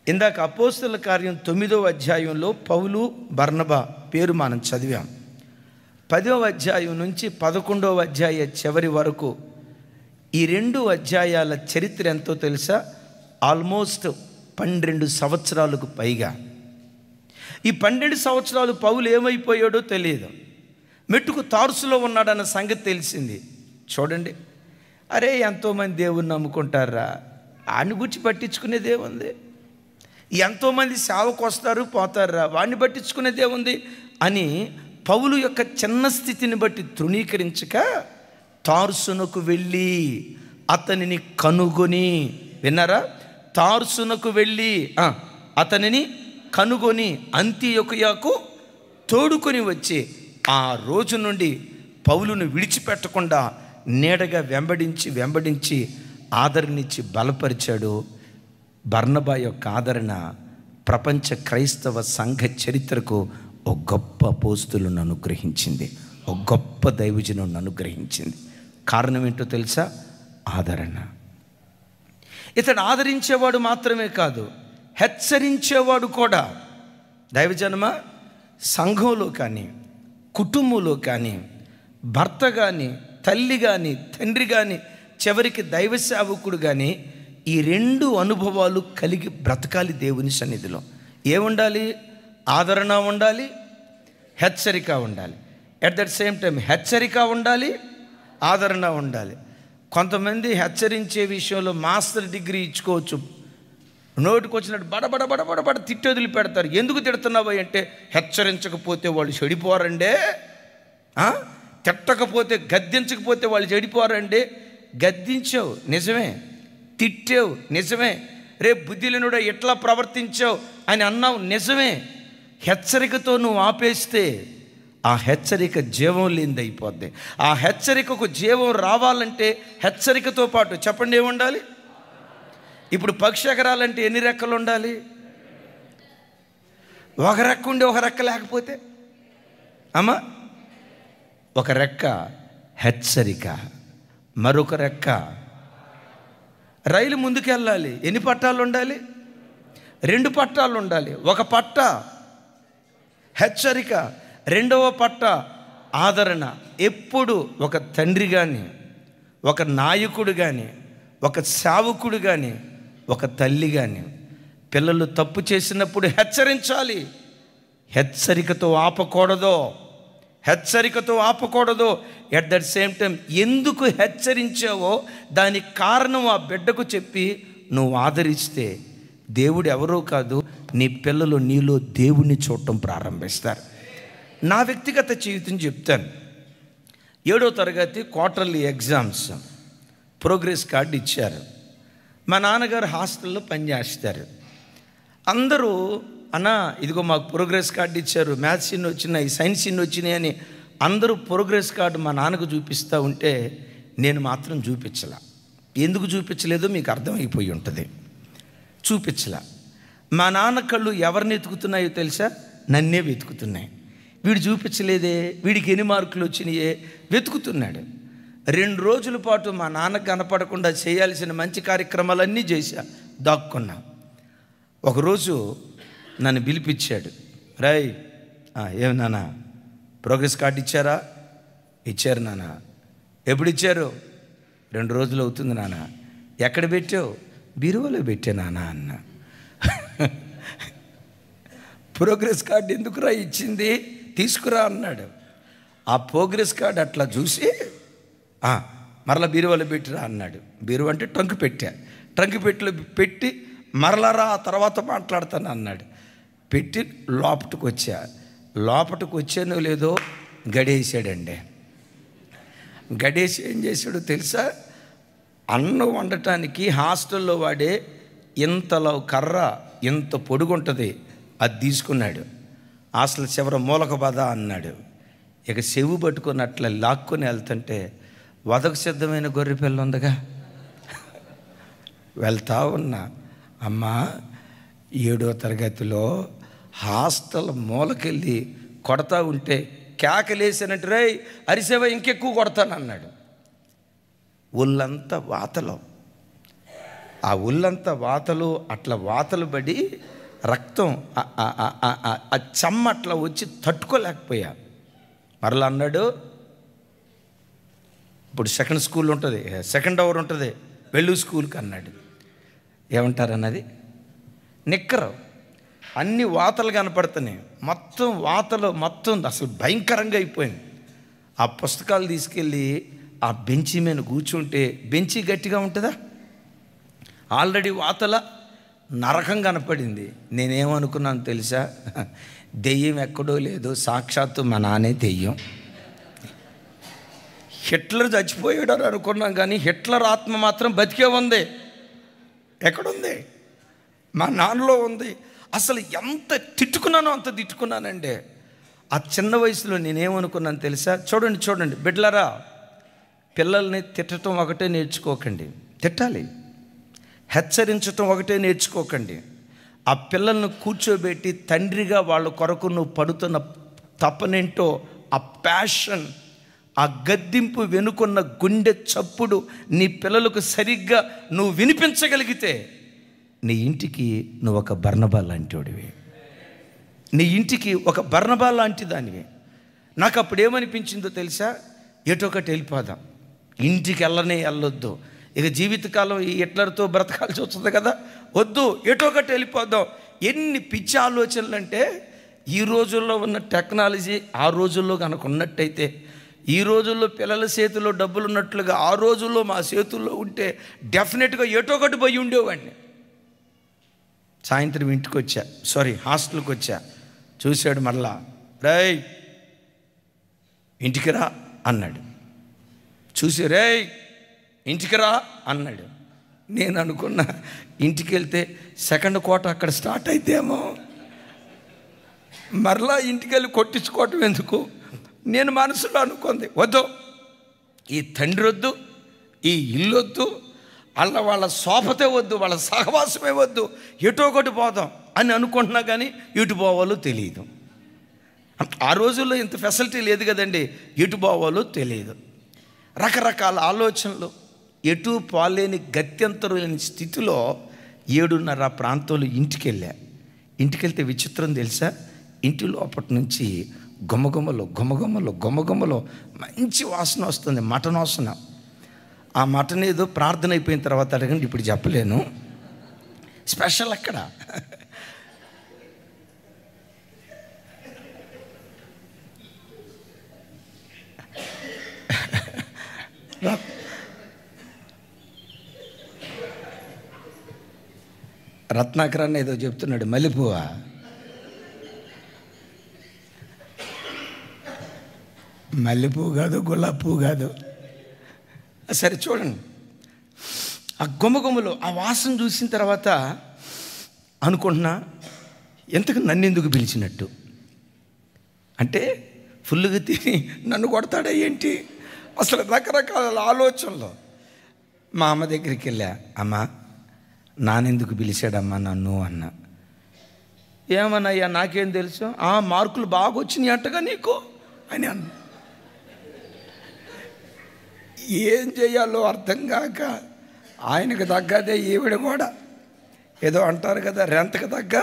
ఇందాక అపోస్తుల కార్యం 9వ అధ్యాయంలో పౌలు బర్నబా పేరు మనం చదివాం. 10వ అధ్యాయం నుంచి 11వ అధ్యాయ చివరి వరకు ఈ 2 అధ్యాయాల చరిత్ర ఎంతో తెలుసా? ఆల్మోస్ట్ 12 సంవత్సరాలకు పైగా. ఈ 12 సంవత్సరాలు పౌలు ఏమైపోయాడో తెలియదు. మెట్టుకు తార్సులో ఉన్నాడన్న సంగతి తెలిసింది. చూడండి, అరే ఎంతోమంది దేవుణ్ణి నమ్ముకుంటారా, వాడిని గురించి పట్టించుకునేదే ఉంది. ఎంతోమంది సేవకు వస్తారు పోతారా, వాడిని పట్టించుకునేదే ఉంది అని పౌలు యొక్క చిన్న స్థితిని బట్టి తృణీకరించక తార్సునకు వెళ్ళి అతనిని కనుగొని, విన్నారా? తార్సునకు వెళ్ళి అతనిని కనుగొని అంతియొకయకు తోడుకొని వచ్చి ఆ రోజు నుండి పౌలును విడిచిపెట్టకుండా నీడగా వెంబడించి ఆదరణిచ్చి బలపరిచాడు. బర్నబా యొక్క ఆదరణ ప్రపంచ క్రైస్తవ సంఘ చరిత్రకు ఒక గొప్ప అపోస్తులను అనుగ్రహించింది, ఒక గొప్ప దైవజనులను అనుగ్రహించింది. కారణం ఏంటో తెలుసా? ఆదరణ. ఇతడు ఆదరించేవాడు మాత్రమే కాదు, హెచ్చరించేవాడు కూడా. దైవజనమ, సంఘంలో కానీ, కుటుంబంలో కానీ, భర్త కానీ, తల్లి కానీ, తండ్రి కానీ, చివరికి దైవ సేవకుడు కానీ ఈ 2 అనుభవాలు కలిగి బ్రతకాలి దేవుని సన్నిధిలో. ఏముండాలి? ఆదరణ ఉండాలి, హెచ్చరిక ఉండాలి. ఎట్ దట్ సేమ్ టైం హెచ్చరిక ఉండాలి, ఆదరణ ఉండాలి. కొంతమంది హెచ్చరించే విషయంలో మాస్టర్ డిగ్రీ ఇచ్చుకోవచ్చు, నోటికి వచ్చినట్టు బడబడ తిట్టి వదిలి పెడతారు. ఎందుకు తిడుతున్నావు అంటే, హెచ్చరించకపోతే వాళ్ళు చెడిపోరండే, తిట్టకపోతే గద్దించకపోతే వాళ్ళు చెడిపోరండి. గద్దించావు నిజమే, తిట్టావు నిజమే, రేపు బుద్ధిలేనుడా ఎట్లా ప్రవర్తించావు అని అన్నావు, నిజమే. హెచ్చరికతో నువ్వు ఆపేస్తే ఆ హెచ్చరిక జీవం లేనిది అయిపోద్ది. ఆ హెచ్చరికకు జీవం రావాలంటే హెచ్చరికతో పాటు చెప్పండి ఏముండాలి? ఇప్పుడు పక్షి ఎగరాలంటే ఎన్ని రెక్కలు ఉండాలి? ఒక రెక్క ఉండి ఒక రెక్క లేకపోతే అమ్మా, ఒక రెక్క హెచ్చరిక, మరొక రెక్క. రైలు ముందుకెళ్ళాలి, ఎన్ని పట్టాలు ఉండాలి? 2 పట్టాలు ఉండాలి. ఒక పట్ట హెచ్చరిక, రెండవ పట్ట ఆదరణ. ఎప్పుడు ఒక తండ్రి కానీ, ఒక నాయకుడు కానీ, ఒక సేవకుడు కానీ, ఒక తల్లి కానీ పిల్లలు తప్పు చేసినప్పుడు హెచ్చరించాలి. హెచ్చరికతో ఆపకూడదు, హెచ్చరికతో ఆపకూడదు. ఎట్ దట్ సేమ్ టైం ఎందుకు హెచ్చరించావో దానికి కారణం ఆ బిడ్డకు చెప్పి నువ్వు ఆదరిస్తే దేవుడు ఎవరో కాదు, నీ పిల్లలు నీలో దేవుణ్ణి చూడటం ప్రారంభిస్తారు. నా వ్యక్తిగత జీవితం చెప్తాను. 7వ తరగతి క్వార్టర్లీ ఎగ్జామ్స్, ప్రోగ్రెస్ కార్డు ఇచ్చారు. మా నాన్నగారు హాస్టల్లో పనిచేస్తారు. అందరూ అన్నా ఇదిగో మాకు ప్రోగ్రెస్ కార్డు ఇచ్చారు, మ్యాథ్స్ ఇన్ని వచ్చినాయి, సైన్స్ ఇన్ని వచ్చినాయి అని అందరూ ప్రోగ్రెస్ కార్డు మా నాన్నకు చూపిస్తూ ఉంటే నేను మాత్రం చూపించలా. ఎందుకు చూపించలేదో మీకు అర్థమైపోయి ఉంటుంది. చూపించలా. మా నాన్న కళ్ళు ఎవరిని వెతుకుతున్నాయో తెలుసా? నన్నే వెతుకుతున్నాయి. వీడు చూపించలేదే, వీడికి ఎన్ని మార్కులు వచ్చినాయే వెతుకుతున్నాడు. 2 రోజుల పాటు మా నాన్నకు కనపడకుండా చేయాల్సిన మంచి కార్యక్రమాలన్నీ చేశా, దాక్కున్నా. ఒకరోజు నన్ను పిలిపించాడు. రై, ఏమి నాన్న ప్రోగ్రెస్ కార్డు ఇచ్చారా? ఇచ్చారు నాన్న. ఎప్పుడు ఇచ్చారు? 2 రోజులు అవుతుంది నాన్న. ఎక్కడ పెట్టావు? బీరువాలో పెట్టా నాన్న అన్న. ప్రోగ్రెస్ కార్డు ఎందుకురా ఇచ్చింది? తీసుకురా అన్నాడు. ఆ ప్రోగ్రెస్ కార్డు అట్లా చూసి మరలా బీరువాలో పెట్టిరా అన్నాడు. బీరువా అంటే ట్రంక్ పెట్టా. ట్రంక్ పెట్టిలో పెట్టి మరలరా ఆ తర్వాత మాట్లాడతాను అన్నాడు. పెట్టి లోపటికి వచ్చా. లోపటికి వచ్చానో లేదో గడేసాడండి. గడేసి ఏం చేశాడో తెలుసా? అన్నం వండటానికి హాస్టల్లో వాడే ఇంతలో కర్ర ఇంత పొడుగుంటుంది, అది తీసుకున్నాడు. హాస్టల్ చివర మూలక బాధ అన్నాడు. ఇక చెవు పట్టుకొని అట్లా లాక్కొని వెళ్తుంటే వదకు సిద్ధమైన గొర్రె పిల్ల ఉందిగా, వెళ్తా ఉన్నా. అమ్మా 7వ తరగతిలో హాస్టల్ మూలకెళ్ళి కొడతా ఉంటే కేకలేసానంటే రై అరిసేవా ఇంకెక్కువ కొడతాను అన్నాడు. ఒళ్ళంతా వాతలు, ఆ ఒళ్ళంతా వాతలు, అట్లా వాతలు పడి రక్తం ఆ చెమ్మ అట్లా వచ్చి తట్టుకోలేకపోయా. మరలా అన్నాడు, ఇప్పుడు సెకండ్ స్కూల్ ఉంటుంది, సెకండ్ అవర్ ఉంటుంది, వెళ్ళు స్కూల్కి అన్నాడు. ఏమంటారన్నది? నిక్కరు అన్ని వాతలు కనపడుతున్నాయి. మొత్తం వాతలు మొత్తం అసలు భయంకరంగా అయిపోయింది. ఆ పుస్తకాలు తీసుకెళ్ళి ఆ బెంచి మీద కూర్చుంటే బెంచి గట్టిగా ఉంటుందా? ఆల్రెడీ వాతల నరకం కనపడింది. నేనేమనుకున్నాను తెలుసా? దెయ్యం ఎక్కడో లేదు, సాక్షాత్తు మా నాన్నే దెయ్యం. హిట్లర్ చచ్చిపోయాడు అని అనుకున్నాం, కానీ హిట్లర్ ఆత్మ మాత్రం బతికే ఉంది. ఎక్కడుంది? మా నాన్నలో ఉంది. అసలు ఎంత తిట్టుకున్నానో అంత తిట్టుకున్నానండి. ఆ చిన్న వయసులో నేనేమనుకున్నాను తెలుసా? చూడండి బిడ్డలారా, పిల్లల్ని తిట్టడం ఒకటే నేర్చుకోకండి, తిట్టాలి. హెచ్చరించటం ఒకటే నేర్చుకోకండి. ఆ పిల్లల్ని కూర్చోబెట్టి తండ్రిగా వాళ్ళ కొరకు నువ్వు పడుతున్న తపనేంటో, ఆ ప్యాషన్, ఆ గద్దింపు వెనుకున్న గుండె చప్పుడు నీ పిల్లలకు సరిగ్గా నువ్వు వినిపించగలిగితే నీ ఇంటికి నువ్వు ఒక బర్నబా లాంటివాడివి. నీ ఇంటికి ఒక బర్నబా లాంటి దానివి. నాకు అప్పుడు ఏమనిపించిందో తెలుసా? ఎటొకటి వెళ్ళిపోదాం, ఇంటికి వెళ్ళొద్దు, ఇక జీవితకాలం ఈ హిట్లర్తో బ్రతకాల్సి వస్తుంది కదా, వద్దు, ఎటొకటి వెళ్ళిపోదాం. ఎన్ని పిచ్చి ఆలోచనలు అంటే, ఈ రోజుల్లో ఉన్న టెక్నాలజీ ఆ రోజుల్లో కనుక ఉన్నట్టయితే, ఈ రోజుల్లో పిల్లల చేతిలో డబ్బులు ఉన్నట్లుగా ఆ రోజుల్లో మా చేతుల్లో ఉంటే డెఫినెట్గా ఎటొకటి పోయి ఉండేవాడిని. సాయంత్రం ఇంటికి వచ్చా, హాస్టల్కి వచ్చా. చూశాడు మరలా, రేయ్ ఇంటికి రా అన్నాడు. చూసి రేయ్ ఇంటికి రా అన్నాడు. నేను అనుకున్నా ఇంటికి వెళ్తే సెకండ్ కోట అక్కడ స్టార్ట్ అయితేమో, మరలా ఇంటికి వెళ్ళి కొట్టించుకోవటం ఎందుకు నేను మనసులో అనుకుంది. వద్దు, ఈ తండ్రి వద్దు, ఈ ఇల్లు వద్దు, వాళ్ళ శోభతే వద్దు, వాళ్ళ సహవాసమే వద్దు, ఎటో ఒకటి పోదాం అని అనుకుంటున్నా కానీ ఎటు పోవాలో తెలియదు. ఆ రోజుల్లో ఇంత ఫెసిలిటీ లేదు కదండి, ఎటు పోవాలో తెలియదు. రకరకాల ఆలోచనలు, ఎటు పోలేని గత్యంతరం లేని స్థితిలో 7:30 ప్రాంతంలో ఇంటికి వెళ్తే విచిత్రం తెలుసా, ఇంటి లోపటి నుంచి గుమగుమలో మంచి వాసన వస్తుంది, మటన్ వాసన. ఆ మటన్ ఏదో ప్రార్థన అయిపోయిన తర్వాత అడగండి, ఇప్పుడు చెప్పలేను, స్పెషల్ అక్కడ. రత్నాకరాన్ని ఏదో చెప్తున్నాడు, మల్లెపువ్వా? మల్లెపువ్వు కాదు, గులాబీ పువ్వు కాదు. సరే చూడండి, ఆ గుమగుమలో ఆ వాసన చూసిన తర్వాత అనుకుంటున్నా, ఎంతకు నన్ను ఎందుకు పిలిచినట్టు, అంటే ఫుల్గా తిని నన్ను కొడతాడా ఏంటి, అసలు రకరకాల ఆలోచనలు. మా అమ్మ దగ్గరికి వెళ్ళా, అమ్మ నానెందుకు పిలిచాడమ్మా నన్ను అన్నా. ఏమన్నయ్యా నాకేం తెలుసు, మార్కులు బాగా వచ్చినాయి అంటగా నీకు అని అన్న. ఏం చేయాలో అర్థం కాక ఆయనకు తగ్గదే ఈవిడ కూడా, ఏదో అంటారు కదా రెంతకు తగ్గ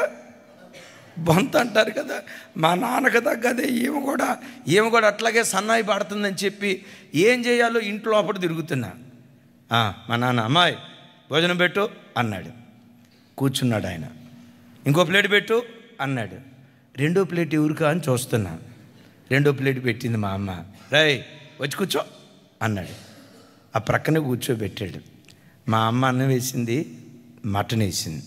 బొంత అంటారు కదా, మా నాన్నకు తగ్గదే ఈమె కూడా అట్లాగే సన్నాయి పడుతుందని చెప్పి ఏం చేయాలో ఇంట్లో లోపల తిరుగుతున్నా. మా నాన్న, అమ్మాయి భోజనం పెట్టు అన్నాడు. కూర్చున్నాడు ఆయన. ఇంకో ప్లేట్ పెట్టు అన్నాడు. రెండో ప్లేట్ ఎవరికా అని చూస్తున్నా. రెండో ప్లేట్ పెట్టింది మా అమ్మ. రేయ్ వచ్చి కూర్చో అన్నాడు. ఆ ప్రక్కనే కూర్చోబెట్టాడు. మా అమ్మ అన్నం వేసింది, మటన్ వేసింది.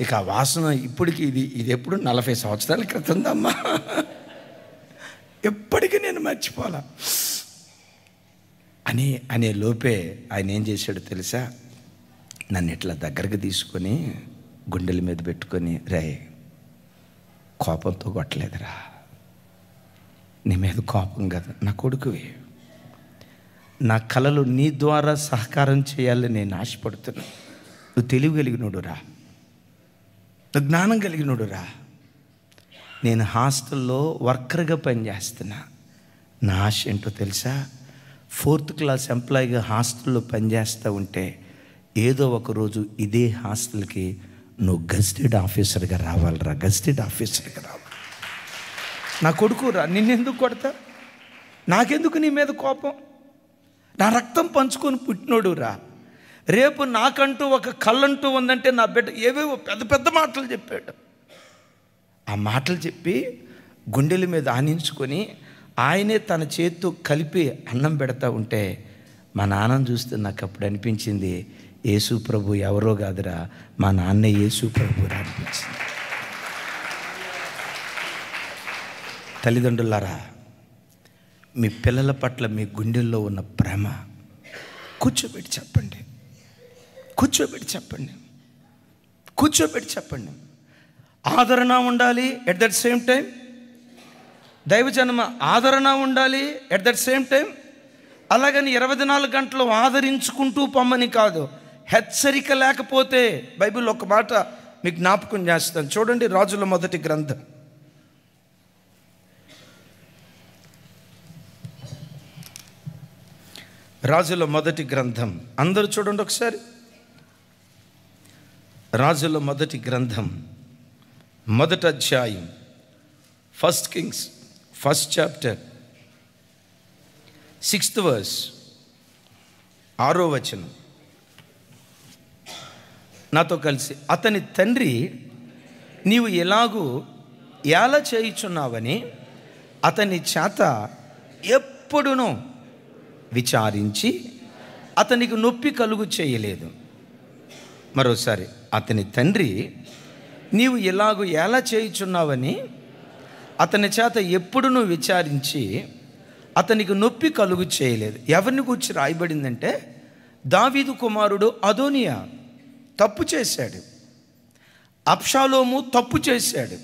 ఇక ఆ వాసన ఇప్పటికి ఇది ఎప్పుడు 40 సంవత్సరాల క్రితందమ్మా, ఎప్పటికీ నేను మర్చిపోలా అనే లోపే ఆయన ఏం చేశాడో తెలుసా, నన్ను ఇట్లా దగ్గరకు తీసుకొని గుండెల మీద పెట్టుకొని, రే కోపంతో కొట్టలేదురా, నీ మీద కోపం కదా, నా కొడుకువి, నా కలలు నీ ద్వారా సహకారం చేయాలని నేను ఆశపడుతున్నా. నువ్వు తెలివి కలిగినోడు రా, నువ్వు జ్ఞానం కలిగినోడు రా. నేను హాస్టల్లో వర్కర్గా పనిచేస్తున్నా. నా ఆశ ఏంటో తెలుసా, 4th క్లాస్ ఎంప్లాయీగా హాస్టల్లో పనిచేస్తూ ఉంటే ఏదో ఒకరోజు ఇదే హాస్టల్కి నువ్వు గెజిటెడ్ ఆఫీసర్గా రావాలిరా, గెజిటెడ్ ఆఫీసర్గా రావాలి. నా కొడుకు రా, నిన్నెందుకు కొడతా, నాకెందుకు నీ మీద కోపం, నా రక్తం పంచుకొని పుట్టినోడు రా. రేపు నాకంటూ ఒక కళ్ళంటూ ఉందంటే నా బిడ్డ ఏవేవో పెద్ద పెద్ద మాటలు చెప్పాడు. ఆ మాటలు చెప్పి గుండెల మీద ఆనించుకొని ఆయనే తన చేత్తో కలిపి అన్నం పెడతా ఉంటే మా నాన్నను చూస్తే నాకు అప్పుడు అనిపించింది, యేసు ప్రభు ఎవరో కాదురా, మా నాన్నే యేసు ప్రభురా అనిపించింది. తల్లిదండ్రులారా, మీ పిల్లల పట్ల మీ గుండెల్లో ఉన్న ప్రేమ కూర్చోబెట్టి చెప్పండి, కూర్చోబెట్టి చెప్పండి. ఆదరణ ఉండాలి, ఎట్ దట్ సేమ్ టైం దైవజనమ ఆదరణ ఉండాలి, ఎట్ దట్ సేమ్ టైం అలాగని 24 గంటలు ఆదరించుకుంటూ పొమ్మని కాదు. హెచ్చరిక లేకపోతే, బైబిల్ ఒక మాట మీకు జ్ఞాపకం చేస్తాను చూడండి. రాజుల మొదటి గ్రంథం, రాజుల మొదటి గ్రంథం అందరూ చూడండి ఒకసారి. రాజుల మొదటి గ్రంథం 1వ అధ్యాయం, 1 Kings 1st chapter 6th verse, 6వ వచనం. నాతో కలిసి, అతని తండ్రి నీవు ఎలాగూ ఏల చేయుచున్నావని అతని చేత ఎప్పుడునూ విచారించి అతనికి నొప్పి కలుగు చేయలేదు. మరోసారి, అతని తండ్రి నీవు ఎలాగూ ఏల చేయుచున్నావని అతని చేత ఎప్పుడునూ విచారించి అతనికి నొప్పి కలుగు చేయలేదు. ఎవరిని గురించి రాయబడిందంటే దావీదు కుమారుడు అదోనియా తప్పు చేశాడు, అబ్షాలోము తప్పు చేశాడు.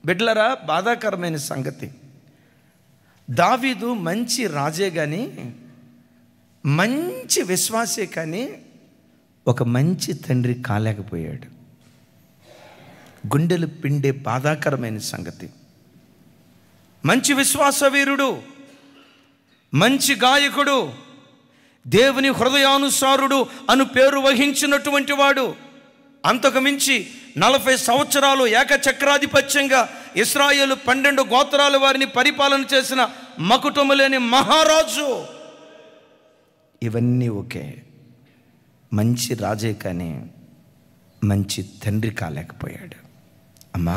బిడ్డలారా, బాధాకరమైన సంగతి, దావీదు మంచి రాజే కానీ, మంచి విశ్వాసే కానీ ఒక మంచి తండ్రి కాలేకపోయాడు. గుండెలు పిండే బాధాకరమైన సంగతి. మంచి విశ్వాస వీరుడు, మంచి గాయకుడు, దేవుని హృదయానుసారుడు అను పేరు వహించినటువంటి వాడు, అంతకు మించి 40 సంవత్సరాలు ఏకచక్రాధిపత్యంగా ఇశ్రాయేలు 12 గోత్రాల వారిని పరిపాలన చేసిన మకుటము లేని మహారాజు. ఇవన్నీ ఓకే, మంచి రాజే కానీ మంచి తండ్రి కాలేకపోయాడు. అమ్మా,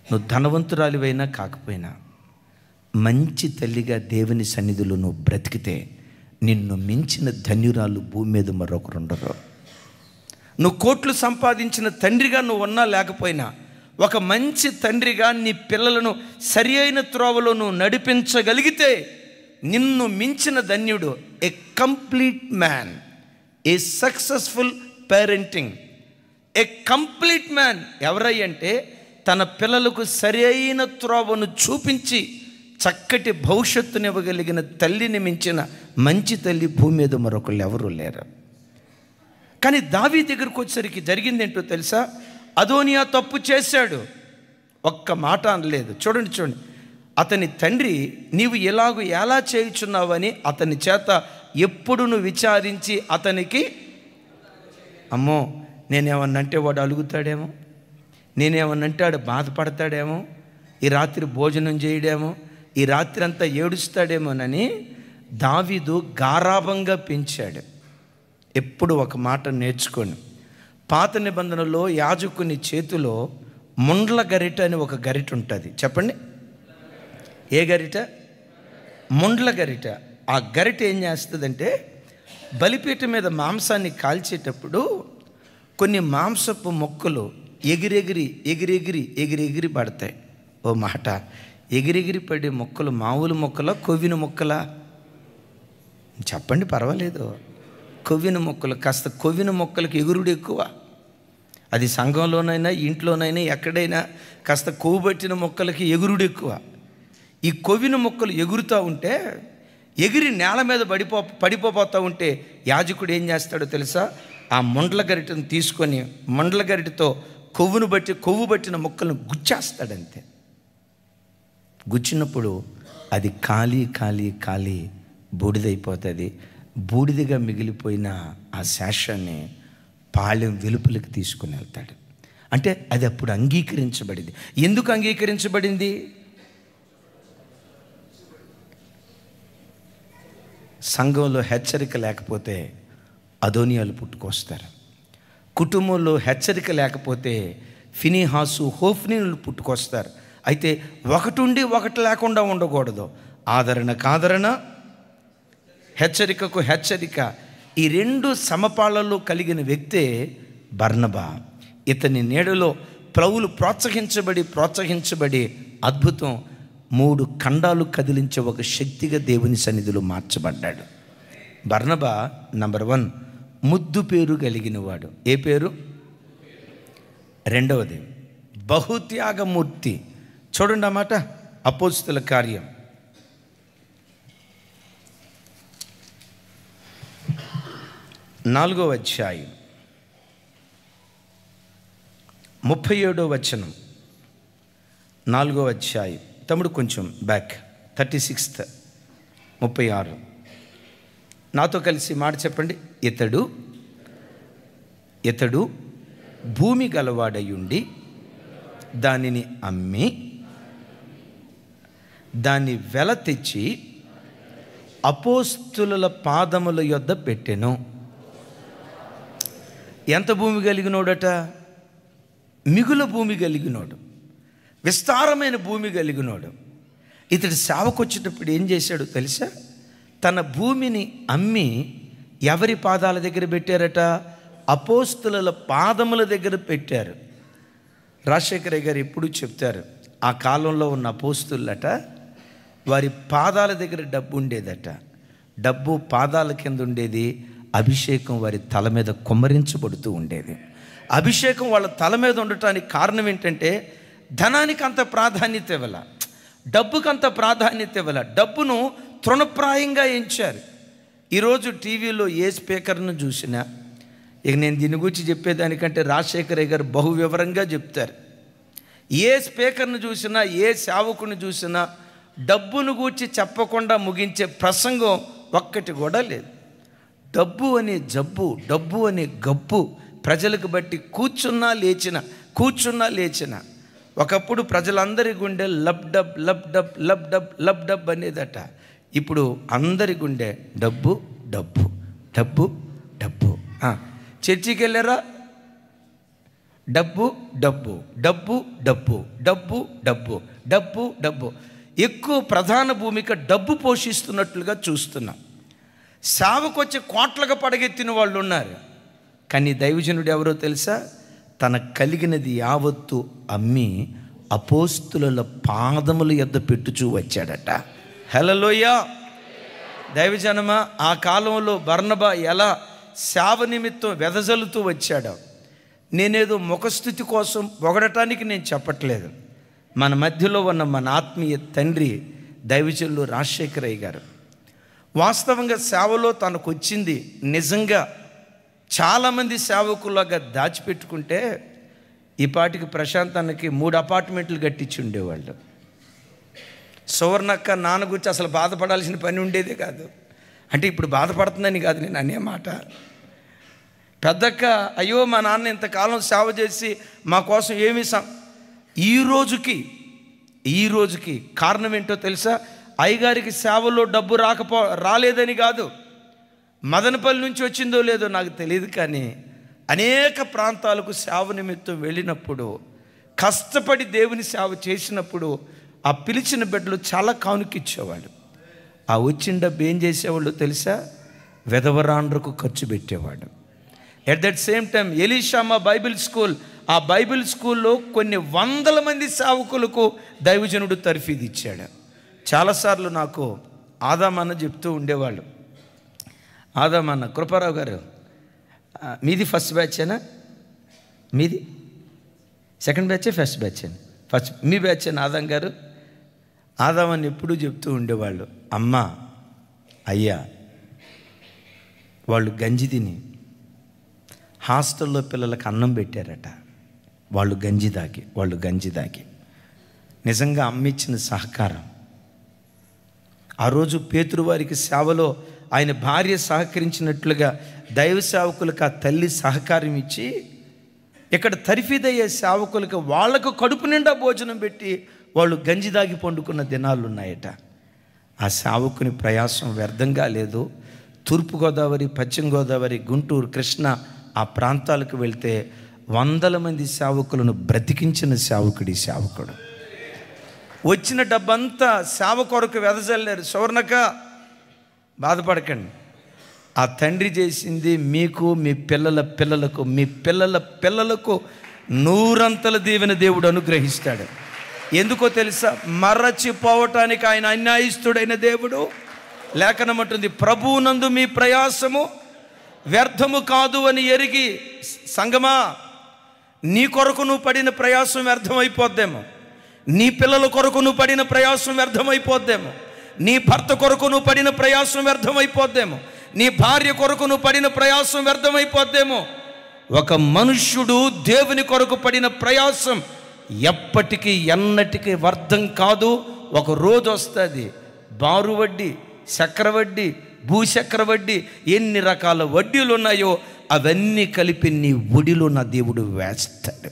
నువ్వు ధనవంతురాలివైనా కాకపోయినా మంచి తల్లిగా దేవుని సన్నిధిలో నువ్వు బ్రతికితే నిన్ను మించిన ధన్యురాలు భూమి మీద మరొకరు ఉండరు. నువ్వు కోట్లు సంపాదించిన తండ్రిగా నువ్వు ఉన్నా లేకపోయినా ఒక మంచి తండ్రిగా నీ పిల్లలను సరి అయిన త్రోవలో నువ్వు నడిపించగలిగితే నిన్ను మించిన ధన్యుడు. A complete man, a successful parenting, a complete man ఎవరయ్యంటే తన పిల్లలకు సరి అయిన త్రోవను చూపించి చక్కటి భవిష్యత్తునివ్వగలిగిన తల్లిని మించిన మంచి తల్లి భూమి మీద మరొకళ్ళు ఎవరూ లేరు. కానీ దావీదు దగ్గరికి వచ్చేసరికి జరిగిందేంటో తెలుసా? అదోనియా తప్పు చేశాడు, ఒక్క మాట అనలేదు. చూడండి, అతని తండ్రి నీవు ఎలా చేయుచున్నావని అతని చేత ఎప్పుడును విచారించి అతనికి, అమ్మో నేనేమన్నంటే వాడు అలుగుతాడేమో, నేనేమన్నంటే వాడు బాధపడతాడేమో, ఈ రాత్రి భోజనం చేయడేమో, ఈ రాత్రి అంతా ఏడుస్తాడేమోనని దావీదు గారాభంగా పెంచాడు. ఎప్పుడు ఒక మాట నేర్చుకోండి, పాత నిబంధనలో యాజకుని చేతిలో ముండ్ల గరిట అని ఒక గరిట ఉంటుంది. చెప్పండి, ఏ గరిట? ముండ్ల గరిట. ఆ గరిట ఏం చేస్తుందంటే బలిపీఠం మీద మాంసాన్ని కాల్చేటప్పుడు కొన్ని మాంసపు మొక్కలు ఎగిరెగిరి పడతాయి. ఓ మాట, ఎగిరెగిరి పడే మొక్కలు మామూలు మొక్కలా, కొవ్విన మొక్కలా? చెప్పండి, పర్వాలేదు. కొవ్విన మొక్కలు. కాస్త కొవ్విన మొక్కలకు ఎగురుడు ఎక్కువ. అది సంఘంలోనైనా ఇంట్లోనైనా ఎక్కడైనా కాస్త కొవ్వు పట్టిన మొక్కలకి ఎగురుడు ఎక్కువ. ఈ కొవ్విన మొక్కలు ఎగురుతూ ఉంటే, ఎగిరి నేల మీద పడిపోతూ ఉంటే యాజకుడు ఏం చేస్తాడో తెలుసా? ఆ ముండ్ల గరిటను తీసుకొని ముండ్ల గరిటతో కొవ్వు పట్టిన మొక్కలను గుచ్చేస్తాడంతే. గుచ్చినప్పుడు అది కాలి బూడిదైపోతుంది. బూడిదగా మిగిలిపోయిన ఆ శేషాన్ని పాళెం వెలుపలికి తీసుకుని వెళ్తాడు. అంటే అది అప్పుడు అంగీకరించబడింది. ఎందుకు అంగీకరించబడింది? సంఘంలో హెచ్చరిక లేకపోతే అదోనియాలు పుట్టుకొస్తారు. కుటుంబంలో హెచ్చరిక లేకపోతే ఫినీహాసు, హోఫ్నీలు పుట్టుకొస్తారు. అయితే ఒకటి ఉండి ఒకటి లేకుండా ఉండకూడదు. ఆదరణకు ఆదరణ, హెచ్చరికకు హెచ్చరిక, ఈ రెండు సమపాళ్లలో కలిగిన వ్యక్తే బర్నబా. ఇతని నీడలో పౌలు ప్రోత్సహించబడి అద్భుతం 3 ఖండాలు కదిలించే ఒక శక్తిగా దేవుని సన్నిధిలో మార్చబడ్డాడు. బర్నబా నంబర్ 1 ముద్దు పేరు కలిగిన వాడు. ఏ పేరు? రెండవది బహుత్యాగమూర్తి. చూడండి అన్నమాట, అపోస్తల కార్యం 4వ అధ్యాయం 37వ వచనం. 4వ అధ్యాయం, తమ్ముడు కొంచెం బ్యాక్, 36th 36. నాతో కలిసి మాట చెప్పండి. ఇతడు భూమి గలవాడయుండి దానిని అమ్మి దాన్ని వెల తెచ్చి అపోస్తుల పాదముల యొద్ద పెట్టెను. ఎంత భూమి కలిగినోడట? మిగుల భూమి కలిగినోడు, విస్తారమైన భూమి కలిగినోడు. ఇతడు సేవకు వచ్చేటప్పుడు ఏం చేశాడు తెలుసా? తన భూమిని అమ్మి ఎవరి పాదాల దగ్గర పెట్టారట? అపోస్తుల పాదముల దగ్గర పెట్టారు. రాజశేఖరయ్య గారు ఎప్పుడు చెప్తారు, ఆ కాలంలో ఉన్న అపోస్తులట వారి పాదాల దగ్గర డబ్బు ఉండేదట. డబ్బు పాదాల కింద ఉండేది, అభిషేకం వారి తల మీద కుమ్మరించబడుతూ ఉండేది. అభిషేకం వాళ్ళ తల మీద ఉండటానికి కారణం ఏంటంటే ధనానికి అంత ప్రాధాన్యత ఇవ్వాల, డబ్బుకు అంత ప్రాధాన్యత ఇవ్వాల, డబ్బును తృణప్రాయంగా ఎంచారు. ఈరోజు టీవీలో ఏ స్పీకర్ను చూసినా, ఇక నేను దీని గురించి చెప్పేదానికంటే రాజశేఖరయ్య గారు బహు వివరంగా చెప్తారు. ఏ స్పీకర్ను చూసినా, ఏ సేవకుని చూసినా డబ్బును గూర్చి చెప్పకుండా ముగించే ప్రసంగం ఒక్కటి కూడా లేదు. డబ్బు అనే జబ్బు, డబ్బు అనే గబ్బు ప్రజలకు బట్టి కూర్చున్నా లేచిన. ఒకప్పుడు ప్రజలందరి గుండె lub dub lub dub lub dub lub dub అనేదట. ఇప్పుడు అందరి గుండె డబ్బు డబ్బు డబ్బు డబ్బు. చర్చికి వెళ్ళారా? డబ్బు డబ్బు డబ్బు డబ్బు డబ్బు డబ్బు డబ్బు డబ్బు. ఎక్కువ ప్రధాన భూమిక డబ్బు పోషిస్తున్నట్లుగా చూస్తున్నాం. సేవకొచ్చి కోట్లుగా పడగెత్తిన వాళ్ళు ఉన్నారు. కానీ దైవజనుడు ఎవరో తెలుసా? తన కలిగినది యావత్తు అమ్మి అపోస్తుల పాదముల యొద్ద పెట్టుచూ వచ్చాడట. హల్లెలూయా. దైవజనమా, ఆ కాలంలో బర్నబా ఎలా సేవ నిమిత్తం వెదజల్లుతూ వచ్చాడో, నేనేదో ముఖస్థుతి కోసం పొగడటానికి నేను చెప్పట్లేదు. మన మధ్యలో ఉన్న మన ఆత్మీయ తండ్రి దైవజనులు రాజశేఖరయ్య గారు వాస్తవంగా సేవలో తనకు వచ్చింది నిజంగా చాలామంది సేవకులాగా దాచిపెట్టుకుంటే ఈ పాటికి ప్రశాంతానికి 3 అపార్ట్మెంట్లు కట్టించి ఉండేవాళ్ళు. సువర్ణక్క నాన్న గురించి అసలు బాధపడాల్సిన పని ఉండేదే కాదు. అంటే ఇప్పుడు బాధపడుతుందని కాదు నేను అనే మాట. పెద్దక్క అయ్యో మా నాన్న ఇంతకాలం సేవ చేసి మా కోసం ఏమీ ఈ రోజుకి కారణం ఏంటో తెలుసా? అయ్యగారికి సేవలో డబ్బు రాలేదని కాదు, మదనపల్లి నుంచి వచ్చిందో లేదో నాకు తెలియదు, కానీ అనేక ప్రాంతాలకు సేవ నిమిత్తం వెళ్ళినప్పుడు, కష్టపడి దేవుని సేవ చేసినప్పుడు ఆ పిలిచిన బిడ్డలు చాలా కానుకిచ్చేవాడు. ఆ వచ్చిన డబ్బు ఏం చేసేవాళ్ళు తెలుసా? వెధవరాండ్రకు ఖర్చు పెట్టేవాడు. At that same time Elishama Bible school, ఆ బైబిల్ స్కూల్లో కొన్ని వందల మంది సేవకులకు దైవజనుడు తర్ఫీదు ఇచ్చాడు. చాలాసార్లు నాకు ఆదామన్న చెప్తూ ఉండేవాళ్ళు, ఆదామన్న కృపారావు గారు మీది ఫస్ట్ బ్యాచేనా? మీది సెకండ్ బ్యాచే ఫస్ట్ బ్యాచ్? ఫస్ట్ మీ బ్యాచ్ అని ఆదాం గారు. ఆదామని ఎప్పుడూ చెప్తూ ఉండేవాళ్ళు, అమ్మా అయ్యా వాళ్ళు గంజి తిని హాస్టల్లో పిల్లలకు అన్నం పెట్టారట, వాళ్ళు గంజి దాగి నిజంగా అమ్మిచ్చిన సహకారం. ఆ రోజు పేతురు వారికి సేవలో ఆయన భార్య సహకరించినట్లుగా దైవ సేవకులకు ఆ తల్లి సహకారం ఇచ్చి ఇక్కడ తర్ఫీదయ్యే సేవకులకు వాళ్లకు కడుపు నిండా భోజనం పెట్టి వాళ్ళు గంజి దాగి పండుకున్న దినాలు ఉన్నాయట. ఆ సేవకుని ప్రయాసం వ్యర్థంగా లేదు. తూర్పుగోదావరి, పశ్చిమ గోదావరి, గుంటూరు, కృష్ణా ఆ ప్రాంతాలకు వెళ్తే వందల మంది సేవకులను బ్రతికించిన సేవకుడు ఈ సేవకుడు. వచ్చిన డబ్బంతా సేవ కొరకు వెదజల్లారు. సువర్ణక బాధపడకండి, ఆ తండ్రి చేసింది మీకు, మీ పిల్లల పిల్లలకు, మీ పిల్లల పిల్లలకు 100 దీవెన దేవుడు అనుగ్రహిస్తాడు. ఎందుకో తెలుసా? మరచిపోవటానికి ఆయన అన్యాయస్తుడైన దేవుడు. లేఖనం అంటుంది, ప్రభువునందు మీ ప్రయాసము వ్యర్థము కాదు అని ఎరిగి. సంగమా, నీ కొరకు నువ్వు పడిన ప్రయాసం వ్యర్థమైపోద్దేమో, నీ పిల్లల కొరకు నువ్వు పడిన ప్రయాసం వ్యర్థమైపోద్దేమో, నీ భర్త కొరకు నువ్వు పడిన ప్రయాసం వ్యర్థమైపోద్దేమో, నీ భార్య కొరకు నువ్వు పడిన ప్రయాసం వ్యర్థమైపోద్దేమో. ఒక మనుష్యుడు దేవుని కొరకు పడిన ప్రయాసం ఎప్పటికీ ఎన్నటికీ వ్యర్థం కాదు. ఒక రోజు వస్తుంది, బారు వడ్డీ, చక్రవడ్డీ, భూచక్రవడ్డీ, ఎన్ని రకాల వడ్డీలు ఉన్నాయో అవన్నీ కలిపి నీ ఒడిలో నా దేవుడు వేస్తాడు.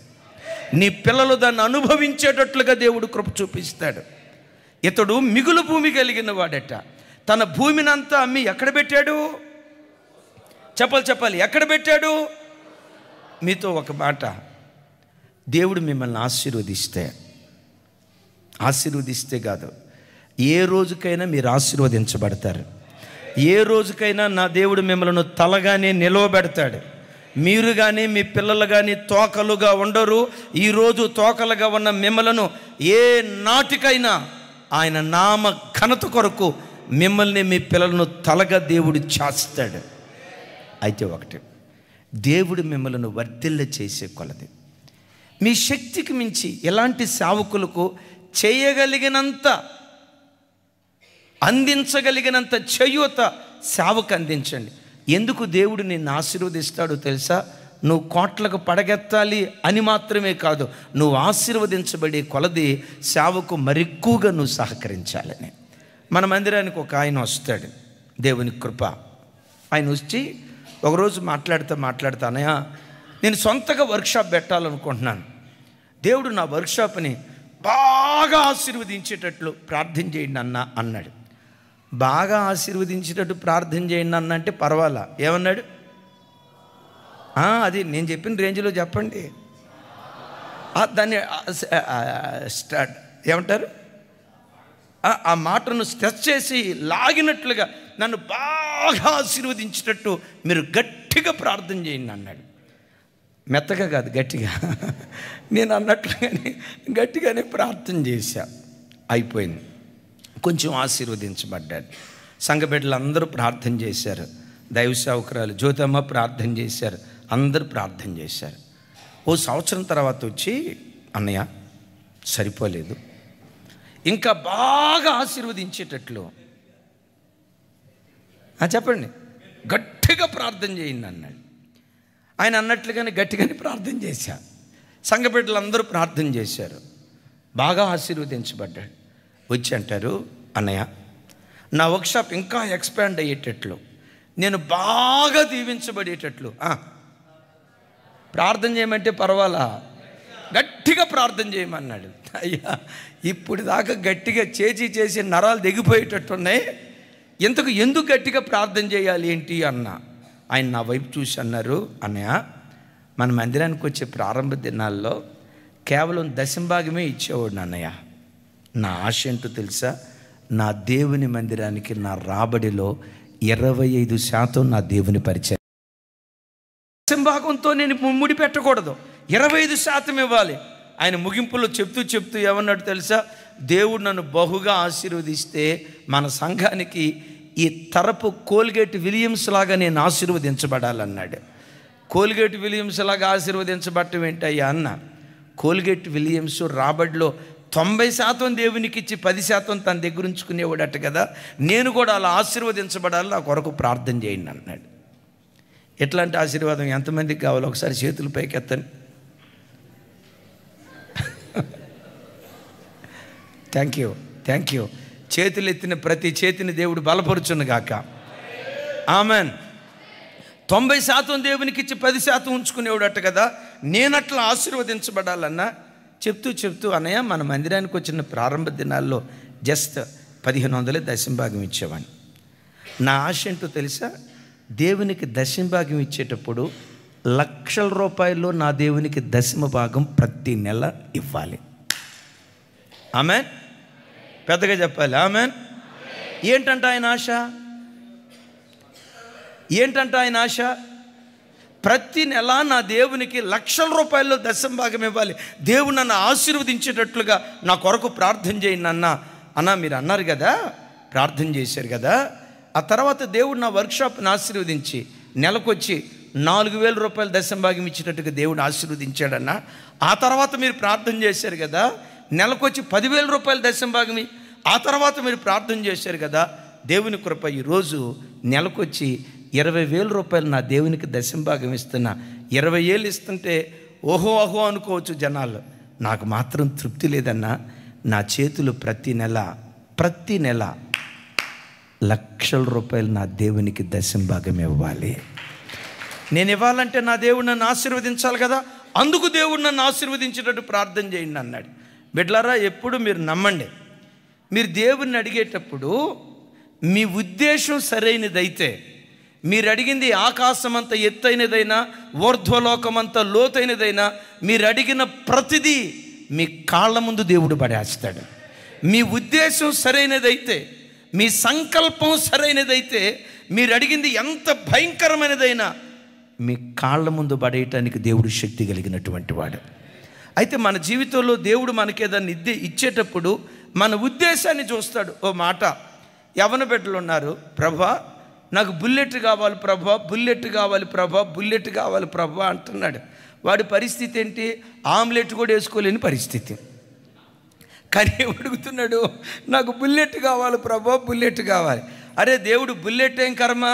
నీ పిల్లలు దాన్ని అనుభవించేటట్లుగా దేవుడు కృప చూపిస్తాడు. ఇతడు మిగులు భూమి కలిగిన వాడట. తన భూమిని అంతా అమ్మి ఎక్కడ పెట్టాడు? చెప్పాలి ఎక్కడ పెట్టాడు? మీతో ఒక మాట, దేవుడు మిమ్మల్ని ఆశీర్వదిస్తే కాదు, ఏ రోజుకైనా మీరు ఆశీర్వదించబడతారు. ఏ రోజుకైనా నా దేవుడు మిమ్మల్ని తలగానే నిలవబెడతాడు. మీరు కానీ మీ పిల్లలు కానీ తోకలుగా ఉండరు. ఈరోజు తోకలుగా ఉన్న మిమ్మలను ఏ నాటికైనా ఆయన నామ ఘనత కొరకు మిమ్మల్ని మీ పిల్లలను తలగా దేవుడు చేస్తాడు. అయితే ఒకటి, దేవుడు మిమ్మల్ని వర్ధిల్ల చేసే కొలది మీ శక్తికి మించి ఎలాంటి సేవకులకు చేయగలిగినంత అందించగలిగినంత చేయూత సేవకు అందించండి. ఎందుకు దేవుడు నిన్ను ఆశీర్వదిస్తాడో తెలుసా? నువ్వు కోట్లకు పడగెత్తాలి అని మాత్రమే కాదు, నువ్వు ఆశీర్వదించబడే కొలది సేవకు మరెక్కువగా నువ్వు సహకరించాలని. మన మందిరానికి ఒక ఆయన వస్తాడు, దేవుని కృప. ఆయన వచ్చి ఒకరోజు మాట్లాడుతానయ్యా, నేను సొంతగా వర్క్షాప్ పెట్టాలనుకుంటున్నాను, దేవుడు నా వర్క్షాప్ని బాగా ఆశీర్వదించేటట్లు ప్రార్థన చేయండి అన్న అన్నాడు. బాగా ఆశీర్వదించేటట్టు ప్రార్థన చేయండి అన్న అంటే పర్వాలా, ఏమన్నాడు? అది నేను చెప్పిన రేంజ్లో చెప్పండి. దాన్ని ఏమంటారు, ఆ మాటను స్ట్రెస్ చేసి లాగినట్లుగా నన్ను బాగా ఆశీర్వదించేటట్టు మీరు గట్టిగా ప్రార్థన చేయండి అన్నాడు. మెత్తగా కాదు, గట్టిగా. నేను అన్నట్లుగానే గట్టిగానే ప్రార్థన చేశా. అయిపోయింది. కొంచెం ఆశీర్వదించబడ్డాడు. సంఘ బిడ్డలు అందరూ ప్రార్థన చేశారు. దైవ సేవకురాలు జ్యోతమ్మ ప్రార్థన చేశారు. అందరూ ప్రార్థన చేశారు. ఓ సంవత్సరం తర్వాత వచ్చి, అన్నయ్య సరిపోలేదు, ఇంకా బాగా ఆశీర్వదించేటట్లు చెప్పండి, గట్టిగా ప్రార్థన చేయండి అన్నాడు. ఆయన అన్నట్లుగానే గట్టిగానే ప్రార్థన చేశా. సంఘ బిడ్డలందరూ ప్రార్థన చేశారు. బాగా ఆశీర్వదించబడ్డాడు. వచ్చి అంటారు, అన్నయ్య నా వర్క్షాప్ ఇంకా ఎక్స్పాండ్ అయ్యేటట్లు, నేను బాగా దీవించబడేటట్లు ప్రార్థన చేయమంటే పర్వాలా, గట్టిగా ప్రార్థన చేయమన్నాడు. అయ్యా ఇప్పుడు దాకా గట్టిగా చేసి నరాలు దిగిపోయేటట్టున్నాయి, ఎందుకు గట్టిగా ప్రార్థన చేయాలి ఏంటి అన్న. ఆయన నా వైపు చూసి అన్నారు, అన్నయ్య మన మందిరానికి వచ్చే ప్రారంభ దినాల్లో కేవలం దశంభాగమే ఇచ్చేవాడు అన్నయ్య. నా ఆశ ఏంటో తెలుసా? నా దేవుని మందిరానికి నా రాబడిలో 25% నా దేవుని పరిచయం. దశంభాగంతో నేను ముడి పెట్టకూడదు, 25% ఇవ్వాలి. ఆయన ముగింపులో చెప్తూ ఏమన్నాడు తెలుసా? దేవుడు నన్ను బహుగా ఆశీర్వదిస్తే మన సంఘానికి ఈ తరపు కోల్గేట్ విలియమ్స్ లాగా నేను ఆశీర్వదించబడాలన్నాడు. కోల్గేట్ విలియమ్స్ లాగా ఆశీర్వదించబడటం ఏంటయ్యా అన్న. కోల్గేట్ విలియమ్స్ రాబడిలో 90% దేవునికి ఇచ్చి 10% తన దగ్గర ఉంచుకునేవాడట కదా. నేను కూడా అలా ఆశీర్వదించబడాలి, నా కొరకు ప్రార్థన చేయండి అన్నాడు. ఎట్లాంటి ఆశీర్వాదం ఎంతమందికి కావాలో ఒకసారి చేతులు పైకెత్తండి. Thank you. చేతులు ఎత్తిన ప్రతి చేతిని దేవుడు బలపరుచును గాక. ఆమెన్. 90% దేవునికి ఇచ్చి 10% ఉంచుకునేవాడట కదా. నేనట్లా ఆశీర్వదించబడాలన్నా చెప్తూ అన్నయ్య మన మందిరానికి వచ్చిన ప్రారంభ దినాల్లో జస్ట్ 1500 దశంభాగం ఇచ్చేవాడిని. నా ఆశ ఏంటో తెలుసా? దేవునికి దశంభాగం ఇచ్చేటప్పుడు ₹1,00,000 నా దేవునికి దశమ భాగం ప్రతి నెల ఇవ్వాలి. ఆమెన్. పెద్దగా చెప్పాలి. ఆమెన్. ఏంటంట ఆయన ఆశ? ప్రతి నెల నా దేవునికి ₹1,00,000 దశంభాగం ఇవ్వాలి. దేవుడు నన్ను ఆశీర్వదించేటట్లుగా నా కొరకు ప్రార్థన చేయండి అన్న. మీరు అన్నారు కదా, ప్రార్థన చేశారు కదా. ఆ తర్వాత దేవుడు నా వర్క్షాప్ని ఆశీర్వదించి నెలకొచ్చి ₹4,000 దశంభాగం ఇచ్చేటట్టుగా దేవుడు ఆశీర్వదించాడన్న. ఆ తర్వాత మీరు ప్రార్థన చేశారు కదా, నెలకొచ్చి ₹10,000 దశంభాగం. ఆ తర్వాత మీరు ప్రార్థన చేశారు కదా. దేవుని కృప ఈరోజు నెలకొచ్చి ₹20,000 నా దేవునికి దశంభాగం ఇస్తున్నా. 20 ఏళ్ళు ఇస్తుంటే ఓహో అనుకోవచ్చు జనాలు. నాకు మాత్రం తృప్తి లేదన్నా. నా చేతులు ప్రతి నెల ₹1,00,000 నా దేవునికి దశంభాగం ఇవ్వాలి. నేను ఇవ్వాలంటే నా దేవుడు నన్ను ఆశీర్వదించాలి కదా. అందుకు దేవుడు నన్ను ఆశీర్వదించేటట్టు ప్రార్థన చేయండి అన్నాడు. బిడ్డలారా, ఎప్పుడు మీరు నమ్మండి, మీరు దేవుణ్ణి అడిగేటప్పుడు మీ ఉద్దేశం సరైనదైతే, మీరు అడిగింది ఆకాశమంత ఎత్తైనదైనా ఊర్ధ్వలోకమంత లోతైనదైనా, మీరు అడిగిన ప్రతిదీ మీ కాళ్ళ ముందు దేవుడు పడేస్తాడు. మీ ఉద్దేశం సరైనదైతే, మీ సంకల్పం సరైనదైతే, మీరు అడిగింది ఎంత భయంకరమైనదైనా మీ కాళ్ళ ముందు పడేయటానికి దేవుడు శక్తి కలిగినటువంటి వాడు. అయితే మన జీవితంలో దేవుడు మనకేదాన్ని ఇచ్చేటప్పుడు మన ఉద్దేశాన్ని చూస్తాడు. ఓ మాట, యవ్వన బిడ్డలు ఉన్నారు, ప్రభా నాకు బుల్లెట్ కావాలి ప్రభా, బుల్లెట్ కావాలి ప్రభా, బుల్లెట్ కావాలి ప్రభా అంటున్నాడు. వాడి పరిస్థితి ఏంటి? ఆమ్లెట్ కూడా వేసుకోలేని పరిస్థితి. కానీ అడుగుతున్నాడు, నాకు బుల్లెట్ కావాలి ప్రభా, బుల్లెట్ కావాలి. అరే దేవుడు బుల్లెట్ ఏం కర్మ,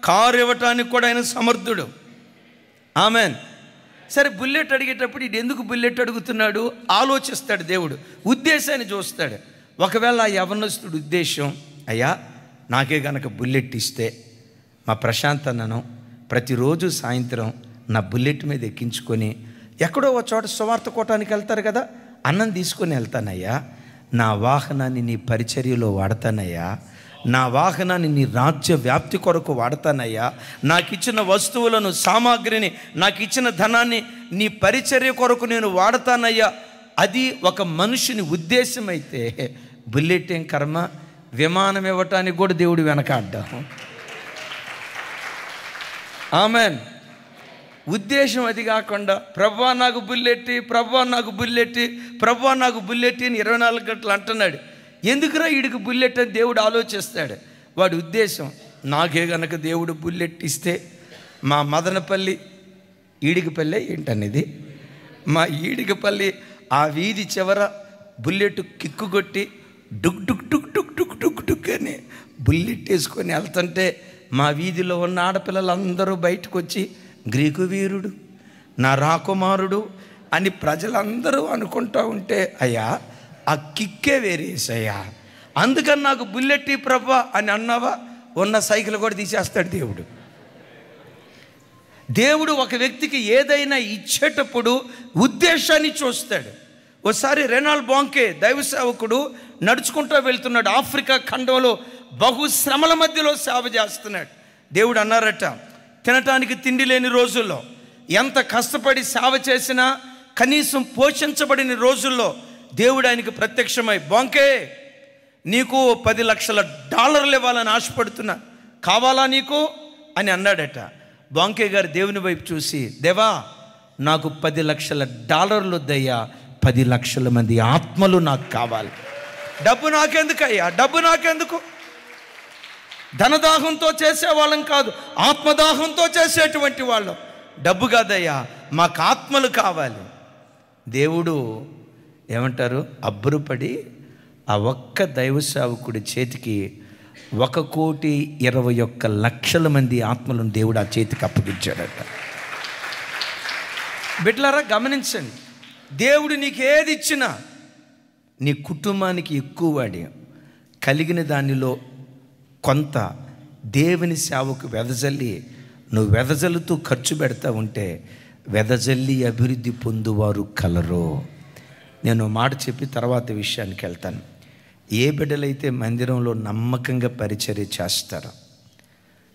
కారు ఇవ్వటానికి కూడా ఆయన సమర్థుడు. ఆమెన్. సరే, బుల్లెట్ అడిగేటప్పుడు ఇది ఎందుకు బుల్లెట్ అడుగుతున్నాడు ఆలోచిస్తాడు దేవుడు, ఉద్దేశాన్ని చూస్తాడు. ఒకవేళ ఆ యవ్వనస్తుడు ఉద్దేశం, అయ్యా నాకే గనక బుల్లెట్ ఇస్తే మా ప్రశాంత్ అన్నను ప్రతిరోజు సాయంత్రం నా బుల్లెట్ మీద ఎక్కించుకొని ఎక్కడో ఒక చోట సువార్త కోటానికి వెళ్తారు కదా, అన్నం తీసుకొని వెళ్తానయ్యా, నా వాహనాన్ని నీ పరిచర్యలో వాడతానయ్యా, నా వాహనాన్ని నీ రాజ్య వ్యాప్తి కొరకు వాడతానయ్యా, నాకు ఇచ్చిన వస్తువులను సామాగ్రిని నాకు ఇచ్చిన ధనాన్ని నీ పరిచర్య కొరకు నేను వాడతానయ్యా. అది ఒక మనుషుని ఉద్దేశం అయితే బుల్లెట్ ఏం కర్మ, విమానం ఇవ్వటానికి కూడా దేవుడు వెనకాడ్డాం. ఆమెన్. ఉద్దేశం అది కాకుండా ప్రభువా నాకు బుల్లెట్టి, ప్రభువా నాకు బుల్లెట్టి, ప్రభువా నాకు బుల్లెట్టి అని 24 గంటలు అంటున్నాడు. ఎందుకురా వీడికి బుల్లెట్ అని దేవుడు ఆలోచిస్తాడు. వాడి ఉద్దేశం, నాకే గనక దేవుడు బుల్లెట్ ఇస్తే మా మదనపల్లి ఈడికిపల్లె ఏంటనేది, మా ఈడికిపల్లి ఆ వీధి చివర బుల్లెట్ కిక్కు కొట్టి Duc Duc Duc Duc Duc Duc Duc అని బుల్లెట్ వేసుకొని వెళ్తుంటే మా వీధిలో ఉన్న ఆడపిల్లలందరూ బయటకు వచ్చి గ్రీకు వీరుడు, నా రాకుమారుడు అని ప్రజలందరూ అనుకుంటూ ఉంటే, అయ్యా ఆ కిక్కే వేరేసయ్యా, అందుకని నాకు బుల్లెట్ ప్రభా అని అన్నావా, ఉన్న సైకిల్ కూడా తీసేస్తాడు దేవుడు. దేవుడు ఒక వ్యక్తికి ఏదైనా ఇచ్చేటప్పుడు ఉద్దేశాన్ని చూస్తాడు. ఒకసారి రెనాల్డ్ బాంకే దైవ సేవకుడు నడుచుకుంటూ వెళ్తున్నాడు. ఆఫ్రికా ఖండంలో బహుశ్రమల మధ్యలో సేవ చేస్తున్నాడు. దేవుడు అన్నారట, తినటానికి తిండి లేని రోజుల్లో, ఎంత కష్టపడి సేవ చేసినా కనీసం పోషించబడిన రోజుల్లో దేవుడు ఆయనకు ప్రత్యక్షమై, బాంకే నీకు $10 లక్షల ఇవ్వాలని ఆశపడుతున్నా, కావాలా నీకు అని అన్నాడట. బాంకే గారు దేవుని వైపు చూసి, దేవా నాకు $10 లక్షల దయ్యా, 10 లక్షల మంది ఆత్మలు నాకు కావాలి. డబ్బు నాకెందుకు అయ్యా, డబ్బు నాకెందుకు? ధనదాహంతో చేసేవాళ్ళం కాదు, ఆత్మదాహంతో చేసేటువంటి వాళ్ళం. డబ్బు కాదయ్యా, మాకు ఆత్మలు కావాలి. దేవుడు ఏమంటారు, అబ్బురుపడి ఆ ఒక్క దైవ సేవకుడి చేతికి 1,21,00,000 మంది ఆత్మలను దేవుడు ఆ చేతికి అప్పగించాడట. బిడ్డలారా గమనించండి, దేవుడు నీకు ఏది ఇచ్చినా నీ కుటుంబానికి ఎక్కువ వాడి కలిగిన దానిలో కొంత దేవుని సేవకు వెదజల్లి నువ్వు వెదజల్లుతూ ఖర్చు పెడతా ఉంటే వెదజల్లి అభివృద్ధి పొందువారు కలరు. నేను మాట చెప్పి తర్వాత విషయానికి వెళ్తాను. ఏ బిడ్డలైతే మందిరంలో నమ్మకంగా పరిచర్య చేస్తారో,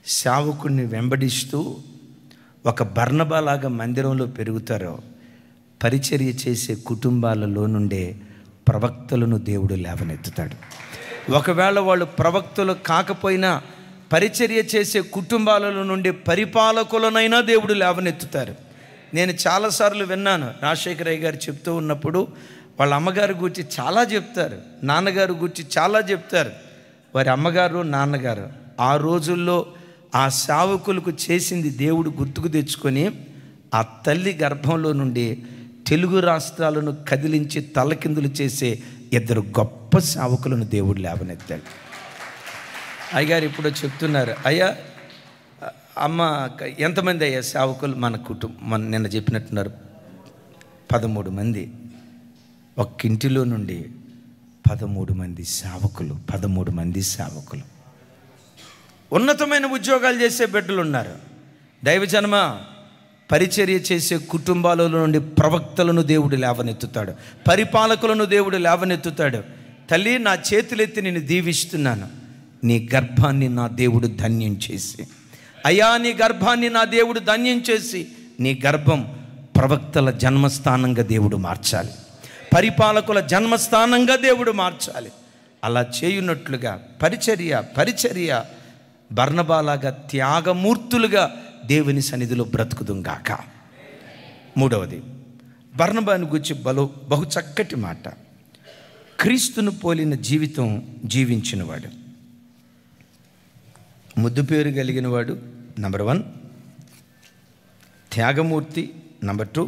సేవకుడిని వెంబడిస్తూ ఒక బర్నబాలాగా మందిరంలో పెరుగుతారో, పరిచర్య చేసే కుటుంబాలలో నుండే ప్రవక్తలను దేవుడు లేవనెత్తుతాడు. ఒకవేళ వాళ్ళు ప్రవక్తలు కాకపోయినా పరిచర్య చేసే కుటుంబాలలో నుండి పరిపాలకులనైనా దేవుడు లేవనెత్తుతారు. నేను చాలాసార్లు విన్నాను, రాజశేఖరయ్య గారు చెప్తూ ఉన్నప్పుడు వాళ్ళ అమ్మగారు గురించి చాలా చెప్తారు, నాన్నగారు గురించి చాలా చెప్తారు. వారి అమ్మగారు నాన్నగారు ఆ రోజుల్లో ఆ సేవకులకు చేసింది దేవుడు గుర్తుకు తెచ్చుకొని ఆ తల్లి గర్భంలో నుండి తెలుగు రాష్ట్రాలను కదిలించి తలకిందులు చేసే 2 గొప్ప సేవకులను దేవుడు లేవనెత్తాడు. అయ్యగారు ఇప్పుడు చెప్తున్నారు, అయ్యా అమ్మ ఎంతమంది అయ్యా సేవకులు? మన కుటుంబం నిన్న చెప్పినట్టున్నారు 13 మంది. ఒక్క ఇంటిలో నుండి 13 మంది సేవకులు, 13 మంది సేవకులు. ఉన్నతమైన ఉద్యోగాలు చేసే బిడ్డలు ఉన్నారు. దైవజనమ పరిచర్య చేసే కుటుంబాలలో నుండి ప్రవక్తలను దేవుడు లేవనెత్తుతాడు, పరిపాలకులను దేవుడు లేవనెత్తుతాడు. తల్లి, నా చేతులెత్తి నేను దీవిస్తున్నాను, నీ గర్భాన్ని నా దేవుడు ధన్యం చేసి, అయ్యా నీ గర్భాన్ని నా దేవుడు ధన్యం చేసి, నీ గర్భం ప్రవక్తల జన్మస్థానంగా దేవుడు మార్చాలి, పరిపాలకుల జన్మస్థానంగా దేవుడు మార్చాలి. అలా చేయున్నట్లుగా పరిచర్య బర్నబాలాగా త్యాగమూర్తులుగా దేవుని సన్నిధిలో బ్రతుకుదుంగాక. 3వది, బర్నబాను గురించి బహు చక్కటి మాట. క్రీస్తును పోలిన జీవితం జీవించినవాడు. ముద్దు పేరు కలిగిన వాడు నంబర్ 1, త్యాగమూర్తి నంబర్ 2,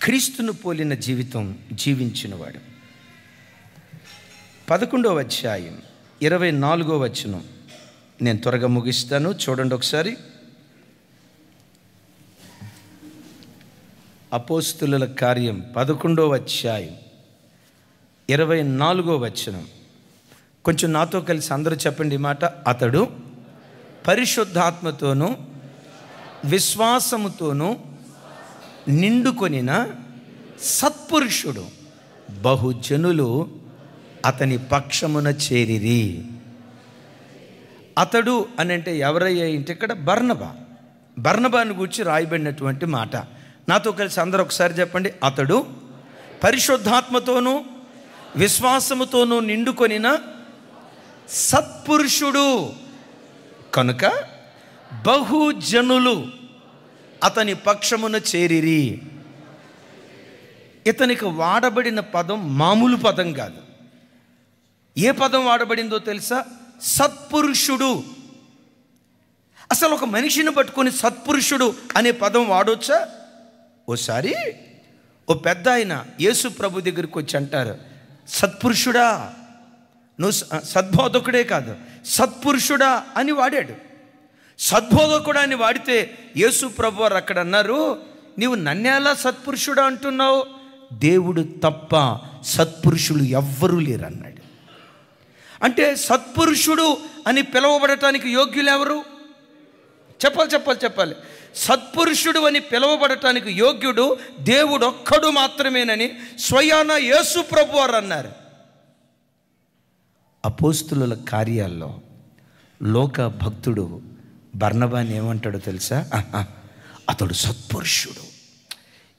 క్రీస్తును పోలిన జీవితం జీవించినవాడు. 11వ అధ్యాయం 24వ వచనం నేను త్వరగా ముగిస్తాను, చూడండి ఒకసారి. అపోస్తులుల కార్యం 11వ అధ్యాయం 24వ వచనం. కొంచెం నాతో కలిసి అందరూ చెప్పండి ఈ మాట. అతడు పరిశుద్ధాత్మతోనూ విశ్వాసముతోనూ నిండుకొనిన సత్పురుషుడు, బహుజనులు అతని పక్షమున చేరిరి. అతడు అని అంటే ఎవరయ్యా అంటే ఇక్కడ బర్నబాను గూర్చి రాయబడినటువంటి మాట. నాతో కలిసి అందరూ ఒకసారి చెప్పండి. అతడు పరిశుద్ధాత్మతోనూ విశ్వాసముతోనూ నిండుకొనిన సత్పురుషుడు కనుక బహుజనులు అతని పక్షమున చేరిరి. ఇతనికి వాడబడిన పదం మామూలు పదం కాదు. ఏ పదం వాడబడిందో తెలుసా? సత్పురుషుడు. అసలు ఒక మనిషిని పట్టుకొని సత్పురుషుడు అనే పదం వాడొచ్చా? ఓసారి ఓ పెద్ద ఆయన యేసు ప్రభు దగ్గరికి వచ్చి అంటారు, సత్పురుషుడా, నువ్వు సద్బోధకుడే కాదు సత్పురుషుడా అని వాడాడు. సద్బోధకుడా అని వాడితే యేసు ప్రభు వారు అక్కడ అన్నారు, నీవు నన్నేలా సత్పురుషుడా అంటున్నావు? దేవుడు తప్ప సత్పురుషులు ఎవ్వరూ లేరు అన్నాడు. అంటే సత్పురుషుడు అని పిలువబడటానికి యోగ్యులు ఎవరు? చెప్పాలి. సత్పురుషుడు అని పిలువబడటానికి యోగ్యుడు దేవుడు ఒక్కడు మాత్రమేనని స్వయాన యేసు ప్రభు వారు అన్నారు. అపోస్తులుల కార్యాల్లో లోక భక్తుడు బర్నబాని ఏమంటాడో తెలుసా? అతడు సత్పురుషుడు.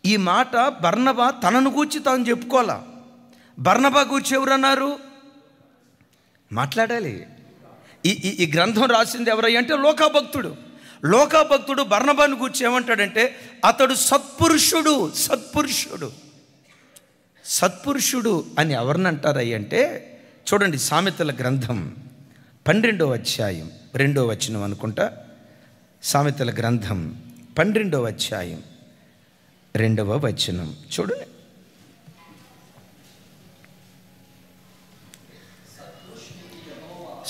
ఈ మాట బర్నబా తనను గూర్చి తాను చెప్పుకోవాలా. బర్నబా గూర్చి ఎవరన్నారు? మాట్లాడాలి. ఈ గ్రంథం రాసింది ఎవరయ్యా అంటే లోకాభక్తుడు బర్నబాను గూర్చి ఏమంటాడంటే అతడు సత్పురుషుడు అని ఎవరిని అంటారయ్య అంటే చూడండి, సామెతల గ్రంథం 12వ అధ్యాయం 2వ వచనం అనుకుంటా. సామెతల గ్రంథం 12వ అధ్యాయం 2వ వచనం చూడండి.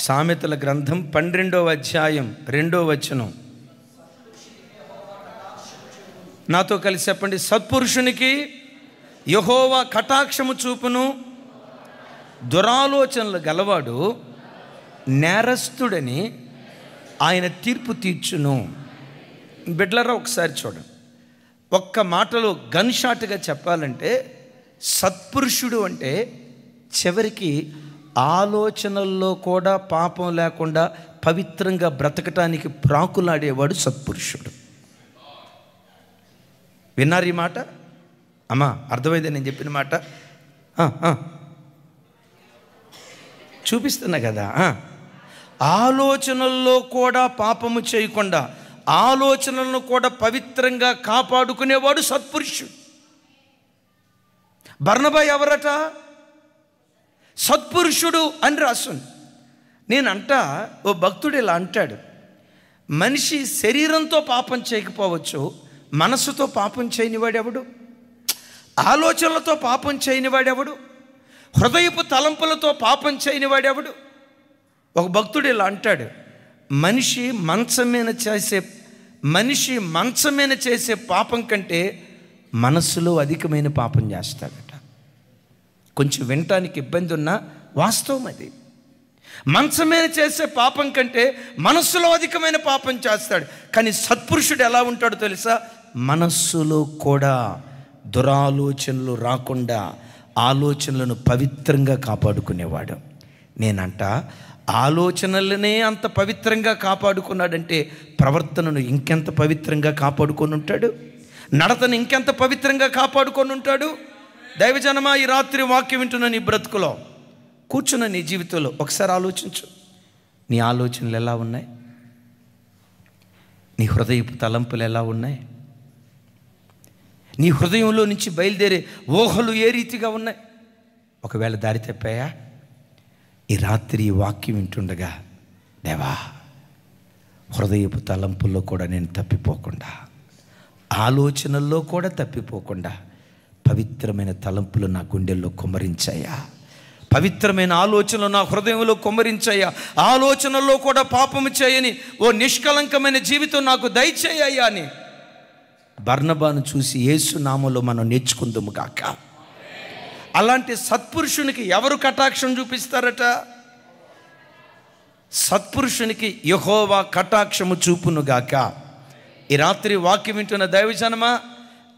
సామెతల గ్రంథం 12వ అధ్యాయం 2వ వచనం. నాతో కలిసి చెప్పండి. సత్పురుషునికి యెహోవా కటాక్షము చూపును, దురాలోచనలు గలవాడు నేరస్తుడని ఆయన తీర్పు తీర్చును. బిడ్లరా ఒకసారి చూడండి. ఒక్క మాటలో గన్ షాట్గా చెప్పాలంటే సత్పురుషుడు అంటే చివరికి ఆలోచనల్లో కూడా పాపం లేకుండా పవిత్రంగా బ్రతకటానికి ప్రాకులాడేవాడు సత్పురుషుడు. విన్నారు ఈ మాట? అమ్మా అర్థమైంది నేను చెప్పిన మాట? చూపిస్తున్నా కదా. ఆలోచనల్లో కూడా పాపము చేయకుండా ఆలోచనలను కూడా పవిత్రంగా కాపాడుకునేవాడు సత్పురుషుడు. బర్నబా ఎవరట? సత్పురుషుడు అని రాస్తుంది. నేనంట ఓ భక్తుడు ఇలా అంటాడు, మనిషి శరీరంతో పాపం చేయకపోవచ్చు, మనస్సుతో పాపం చేయనివాడెవడు? ఆలోచనలతో పాపం చేయనివాడెవడు? హృదయపు తలంపులతో పాపం చేయనివాడెవడు? ఒక భక్తుడు ఇలా అంటాడు, మనిషి మంచం మీద చేసే పాపం కంటే మనస్సులో అధికమైన పాపం చేస్తాడట. కొంచెం వినటానికి ఇబ్బంది ఉన్నా వాస్తవం అది. మంచం మీద చేసే పాపం కంటే మనస్సులో అధికమైన పాపం చేస్తాడు. కానీ సత్పురుషుడు ఎలా ఉంటాడో తెలుసా? మనస్సులో కూడా దురాలోచనలు రాకుండా ఆలోచనలను పవిత్రంగా కాపాడుకునేవాడు. నేనంట ఆలోచనలనే అంత పవిత్రంగా కాపాడుకున్నాడంటే ప్రవర్తనను ఇంకెంత పవిత్రంగా కాపాడుకొని ఉంటాడు, నడతను ఇంకెంత పవిత్రంగా కాపాడుకొని ఉంటాడు. దైవజనమా, ఈ రాత్రి వాక్యం వింటున్న నీ బ్రతుకులో కూర్చున్న నీ జీవితంలో ఒకసారి ఆలోచించు. నీ ఆలోచనలు ఎలా ఉన్నాయి? నీ హృదయపు తలంపులు ఎలా ఉన్నాయి? నీ హృదయంలో నుంచి బయలుదేరే ఊహలు ఏ రీతిగా ఉన్నాయి? ఒకవేళ దారి తప్పాయా? ఈ రాత్రి వాక్యం వింటుండగా దేవా, హృదయపు తలంపుల్లో కూడా నేను తప్పిపోకుండా, ఆలోచనల్లో కూడా తప్పిపోకుండా పవిత్రమైన తలంపులు నా గుండెల్లో కుమ్మరించాయా, పవిత్రమైన ఆలోచనలు నా హృదయంలో కుమ్మరించాయా, ఆలోచనల్లో కూడా పాపము చేయని ఓ నిష్కలంకమైన జీవితం నాకు దయచేయ్యా అని బర్నబాను చూసి యేసు నామములో మనం నేర్చుకుందాము గాక. అలాంటి సత్పురుషునికి ఎవరు కటాక్షం చూపిస్తారట? సత్పురుషునికి యెహోవా కటాక్షము చూపునుగాక. ఈ రాత్రి వాక్యం వింటున్న దైవజనమా,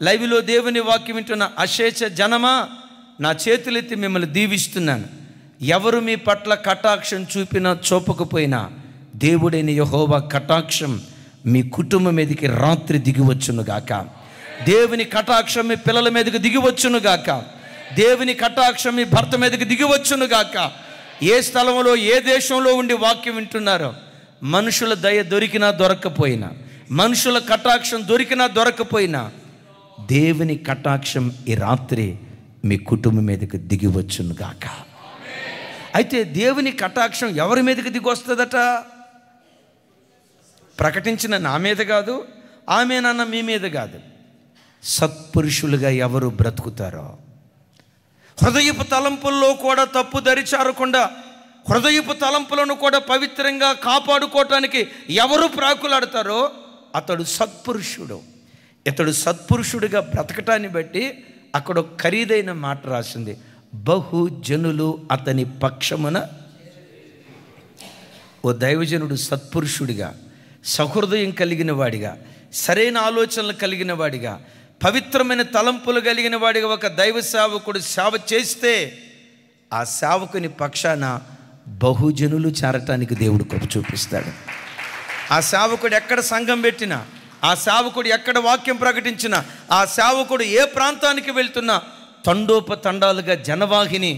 లైవ్లో దేవుని వాక్యం వింటున్న అశేష జనమా, నా చేతులెత్తి మిమ్మల్ని దీవిస్తున్నాను. ఎవరు మీ పట్ల కటాక్షం చూపినా చూపకపోయినా దేవుడైన యెహోవా కటాక్షం మీ కుటుంబం మీదకి రాత్రి దిగివచ్చునుగాక. దేవుని కటాక్షం మీ పిల్లల మీదకి దిగివచ్చునుగాక. దేవుని కటాక్షం మీ భర్త మీదకి దిగివచ్చునుగాక. ఏ స్థలంలో ఏ దేశంలో ఉండి వాక్యం వింటున్నారో, మనుషుల దయ దొరికినా దొరక్కపోయినా, మనుషుల కటాక్షం దొరికినా దొరక్కపోయినా దేవుని కటాక్షం ఈ రాత్రి మీ కుటుంబం మీదకి దిగివచ్చునుగాక. అయితే దేవుని కటాక్షం ఎవరి మీదకి దిగి వస్తుందట? ప్రకటించిన నా మీద కాదు, ఆమెనన్న మీ మీద కాదు. సత్పురుషులుగా ఎవరు బ్రతుకుతారో, హృదయపు తలంపుల్లో కూడా తప్పు దరిచారకుండా హృదయపు తలంపులను కూడా పవిత్రంగా కాపాడుకోవటానికి ఎవరు ప్రాకులాడతారో అతడు సత్పురుషుడు. ఇతడు సత్పురుషుడిగా బ్రతకటాన్ని బట్టి అక్కడ ఒక ఖరీదైన మాట రాసింది, బహుజనులు అతని పక్షమున. ఓ దైవజనుడు సత్పురుషుడిగా, సహృదయం కలిగిన వాడిగా, సరైన ఆలోచనలు కలిగిన వాడిగా, పవిత్రమైన తలంపులు కలిగిన వాడిగా ఒక దైవ సేవకుడు సేవ చేస్తే ఆ సేవకుని పక్షాన బహుజనులు చేరటానికి దేవుడు కృప చూపిస్తాడు. ఆ సేవకుడు ఎక్కడ సంఘం పెట్టినా, ఆ సేవకుడు ఎక్కడ వాక్యం ప్రకటించినా, ఆ సేవకుడు ఏ ప్రాంతానికి వెళ్తున్నా తండోపతండాలుగా జనవాహిని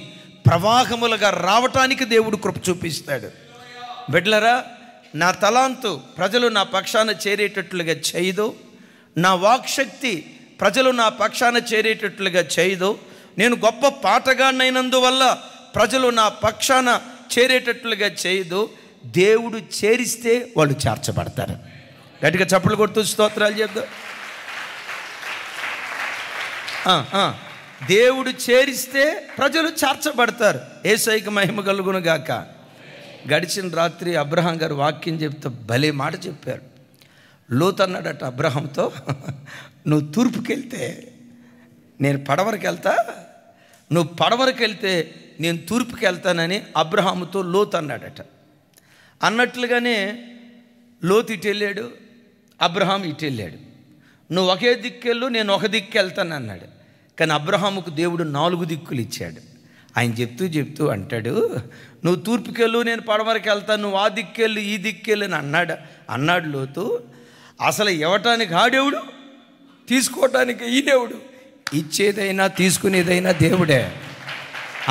ప్రవాహములుగా రావటానికి దేవుడు కృప చూపిస్తాడు. బిడ్డలారా, నా తలాంతు ప్రజలు నా పక్షాన చేరేటట్లుగా చేయదు, నా వాక్శక్తి ప్రజలు నా పక్షాన చేరేటట్లుగా చేయదు, నేను గొప్ప పాటగాడినైనందువల్ల ప్రజలు నా పక్షాన చేరేటట్లుగా చేయదు. దేవుడు చేరిస్తే వాళ్ళు చేర్చబడతారు. గట్టిగా చప్పట్లు కొడుతూ స్తోత్రాలు చెప్తారు. దేవుడు చేరిస్తే ప్రజలు చేర్చబడతారు. యేసయ్యకు మహిమ కలుగును గాక. గడిచిన రాత్రి అబ్రహాం గారు వాక్యం చెప్తే భలే మాట చెప్పారు. లోతు అన్నాడట అబ్రహాంతో, నువ్వు తూర్పుకి వెళ్తే నేను పడవరకు వెళ్తా, నువ్వు పడవరకు వెళ్తే నేను తూర్పుకి వెళ్తానని అబ్రహాముతో లోతు అన్నాడట. అన్నట్లుగానే లోతు ఇటు వెళ్ళాడు, అబ్రహాం ఇటు వెళ్ళాడు. నువ్వు ఒకే దిక్కెళ్ళు, నేను ఒక దిక్కు వెళ్తాను అన్నాడు. కానీ అబ్రహాముకు దేవుడు 4 దిక్కులు ఇచ్చాడు. ఆయన చెప్తూ అంటాడు, నువ్వు తూర్పుకెళ్ళు, నేను పడవరకు వెళ్తాను, నువ్వు ఆ దిక్కెళ్ళు, ఈ దిక్కెళ్ళు అని అన్నాడు లోతు. అసలు ఇవ్వటానికి ఆడేవుడు, తీసుకోవటానికి ఈడేవుడు. ఇచ్చేదైనా తీసుకునేదైనా దేవుడే.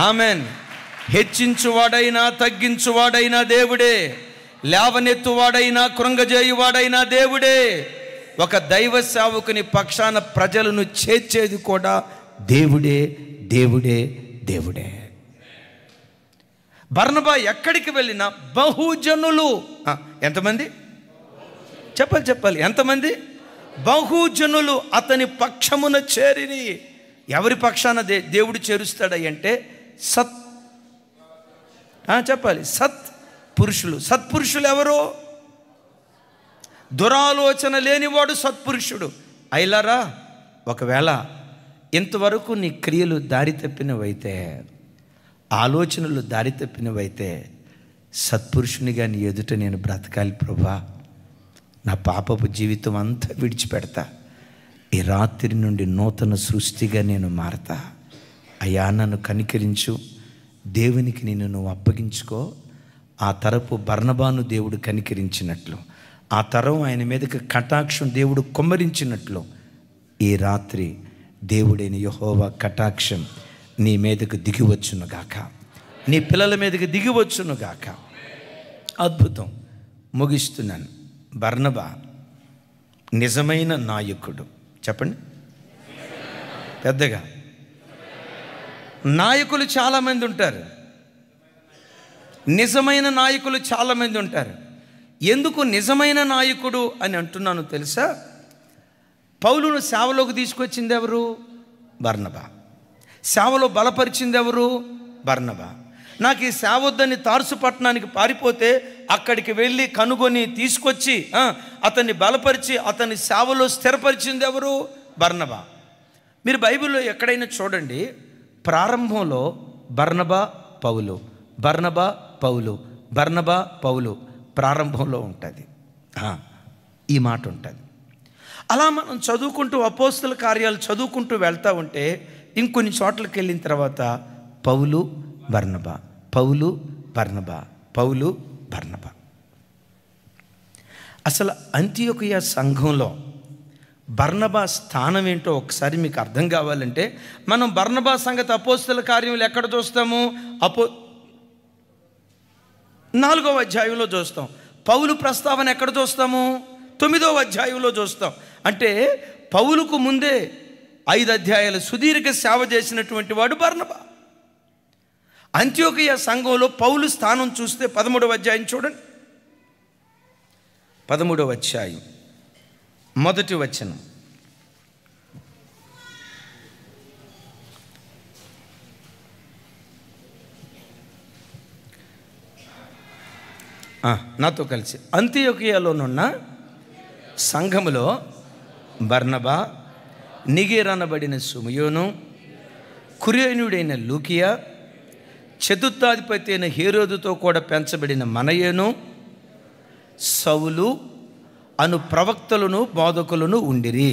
ఆమెన్. హెచ్చించువాడైనా తగ్గించువాడైనా దేవుడే, లేవనెత్తువాడైనా కృంగజేయువాడైనా దేవుడే. ఒక దైవ సేవకుని పక్షాన ప్రజలను చేర్చేది కూడా దేవుడే, దేవుడే, దేవుడే. బర్నబా ఎక్కడికి వెళ్ళినా బహుజనులు. ఎంతమంది? చెప్పాలి ఎంతమంది? బహుజనులు అతని పక్షమున చేరిని. ఎవరి పక్షాన దేవుడు చేరుస్తాడంటే చెప్పాలి సత్ పురుషులు. సత్పురుషులు ఎవరు? దురాలోచన లేనివాడు సత్పురుషుడు. అయిలారా, ఒకవేళ ఇంతవరకు నీ క్రియలు దారి తప్పినవైతే, ఆలోచనలు దారి తప్పినవైతే, సత్పురుషునిగా నీ ఎదుట నేను బ్రతకాలి ప్రభా, నా పాపపు జీవితం అంతా విడిచిపెడతా, ఈ రాత్రి నుండి నూతన సృష్టిగా నేను మారతా. అయ్యా, నన్ను కనికరించు, దేవునికి నువ్వు అప్పగించుకో. ఆ తరపు బర్నబాను దేవుడు కనికరించినట్లు, ఆ తరం ఆయన మీదకి కటాక్షం దేవుడు కుమ్మరించినట్లు, ఈ రాత్రి దేవుడైన యెహోవా కటాక్షం నీ మీదకు దిగివచ్చునుగాక, నీ పిల్లల మీదకి దిగివచ్చునుగాక. అద్భుతం. ముగిస్తున్నాను. బర్నబా నిజమైన నాయకుడు. చెప్పండి పెద్దగా. నాయకులు చాలామంది ఉంటారు, నిజమైన నాయకులు చాలామంది ఉంటారు. ఎందుకు నిజమైన నాయకుడు అని అంటున్నాను తెలుసా? పౌలును సేవలోకి తీసుకొచ్చింది ఎవరు? బర్నబా. సేవలో బలపరిచింది ఎవరు? బర్నబా. నాకు ఈ సేవ వద్దని తార్సు పట్టణానికి పారిపోతే అక్కడికి వెళ్ళి కనుగొని తీసుకొచ్చి అతన్ని బలపరిచి అతన్ని సేవలో స్థిరపరిచింది ఎవరు? బర్నబా. మీరు బైబిల్లో ఎక్కడైనా చూడండి, ప్రారంభంలో బర్నబా పౌలు, బర్నబా పౌలు, బర్నబా పౌలు ప్రారంభంలో ఉంటుంది. ఈ మాట ఉంటుంది. అలా మనం చదువుకుంటూ అపోస్తల కార్యాలు చదువుకుంటూ వెళ్తూ ఉంటే ఇంకొన్ని చోట్లకి వెళ్ళిన తర్వాత పౌలు బర్నబా, పౌలు బర్నబా, పౌలు బర్నబా. అసలు అంతియోకియ సంఘంలో బర్నబా స్థానం ఏంటో ఒకసారి మీకు అర్థం కావాలంటే మనం బర్నబా సంగతి అపోస్తల కార్యములు ఎక్కడ చూస్తాము? 4వ అధ్యాయంలో చూస్తాం. పౌలు ప్రస్తావన ఎక్కడ చూస్తాము? 9వ అధ్యాయంలో చూస్తాం. అంటే పౌలుకు ముందే 5 అధ్యాయాలు సుదీర్ఘ సేవ చేసినటువంటి వాడు బర్నబా. అంత్యోకియ సంఘంలో పౌలు స్థానం చూస్తే 13వ అధ్యాయం చూడండి. 13వ అధ్యాయం 1వ వచనం. నాతో కలిసి. అంతియోకియాలోనున్న సంఘములో బర్నబా, నిగేర్ అనబడిన సుమయోను, కురేనుడైన లూకియా, చతుర్థాధిపతి అయిన హేరోదుతో కూడా పెంచబడిన మనయేను, సౌలు అను ప్రవక్తలను బోధకులను ఉండిరి.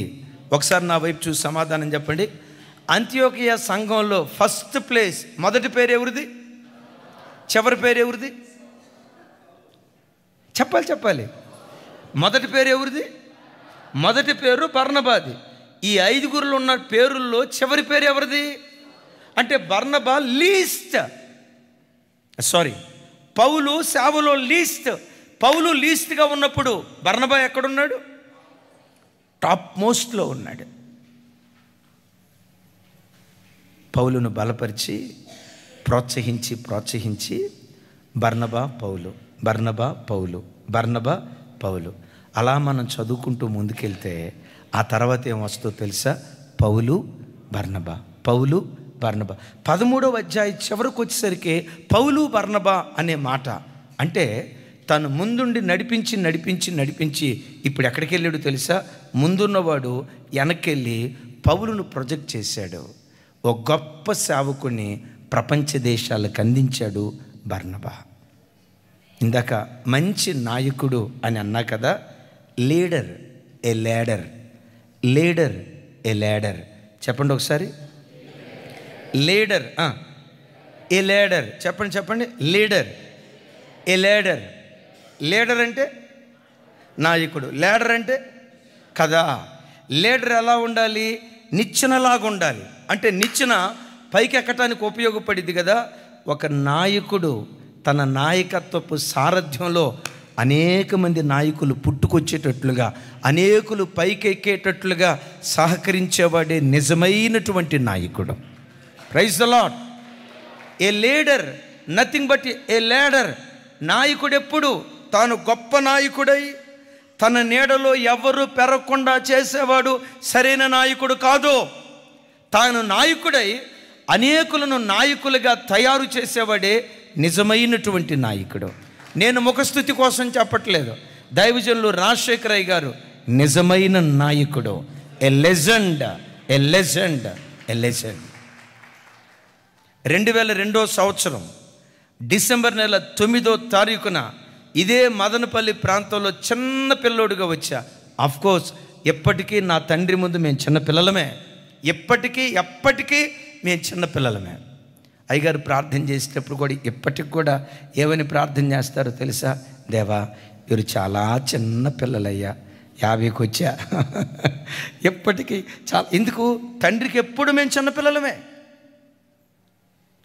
ఒకసారి నా వైపు చూసి సమాధానం చెప్పండి. అంత్యోకియా సంఘంలో ఫస్ట్ ప్లేస్, మొదటి పేరు ఎవరిది? చివరి పేరు ఎవరిది? చెప్పాలి. మొదటి పేరు ఎవరిది? మొదటి పేరు బర్నబాది. ఈ 5గురులు ఉన్న పేరుల్లో చివరి పేరు ఎవరిది? అంటే బర్నబా లీస్ట్, పౌలు సేవలో లీస్ట్. పౌలు లీస్ట్గా ఉన్నప్పుడు బర్నబా ఎక్కడున్నాడు? టాప్ మోస్ట్లో ఉన్నాడు. పౌలును బలపరిచి ప్రోత్సహించి బర్నబా పౌలు, బర్నబా పౌలు, బర్నబా పౌలు. అలా మనం చదువుకుంటూ ముందుకెళ్తే ఆ తర్వాత ఏం వస్తుందో తెలుసా? పౌలు బర్నబా, పౌలు బర్నబా. 13వ అధ్యాయం చివరికి వచ్చేసరికి పౌలు బర్నబా అనే మాట అంటే తను ముందుండి నడిపించి ఇప్పుడు ఎక్కడికి వెళ్ళాడు తెలుసా? ముందున్నవాడు వెనక్కి పౌలును ప్రొజెక్ట్ చేశాడు. ఒక గొప్ప సేవకుని ప్రపంచ దేశాలకు అందించాడు బర్నబా. ఇందాక మంచి నాయకుడు అని అన్నా కదా. లీడర్ ఏ లీడర్, లీడర్ ఏ లీడర్. చెప్పండి ఒకసారి. లీడర్ ఏ లీడర్. చెప్పండి. లీడర్ ఏ లీడర్. లీడర్ అంటే నాయకుడు, లీడర్ అంటే కదా. లీడర్ ఎలా ఉండాలి? నిచ్చెనలాగా ఉండాలి. అంటే నిచ్చెన పైకి ఎక్కటానికి ఉపయోగపడింది కదా. ఒక నాయకుడు తన నాయకత్వపు సారథ్యంలో అనేక మంది నాయకులు పుట్టుకొచ్చేటట్లుగా, అనేకులు పైకెక్కేటట్లుగా సహకరించేవాడే నిజమైనటువంటి నాయకుడు. Praise the lord. A leader nothing but a leader. నాయకుడెప్పుడు తాను గొప్ప నాయకుడై తన నీడలో ఎవరు పెరగకుండా చేసేవాడు సరైన నాయకుడు కాదు. తాను నాయకుడై అనేకులను నాయకులుగా తయారు చేసేవాడే నిజమైనటువంటి నాయకుడు. నేను ముఖస్థుతి కోసం చెప్పట్లేదు. దైవజనులు రాజశేఖరయ్య గారు నిజమైన నాయకుడు. A legend, a legend, a legend. 2002వ సంవత్సరం డిసెంబర్ నెల 9వ తారీఖున ఇదే మదనపల్లి ప్రాంతంలో చిన్న పిల్లోడుగా వచ్చా. అఫ్కోర్స్ ఎప్పటికీ నా తండ్రి ముందు మేము చిన్నపిల్లలమే, ఎప్పటికీ మేము చిన్నపిల్లలమే. అయ్యగారు ప్రార్థన చేసేటప్పుడు కూడా ఇప్పటికి కూడా ఏమని ప్రార్థన చేస్తారో తెలుసా? దేవా, వీరు చాలా చిన్న పిల్లలయ్యా, 50కి వచ్చా. ఎప్పటికీ చాలా. ఎందుకు? తండ్రికి ఎప్పుడు మేము చిన్నపిల్లలమే,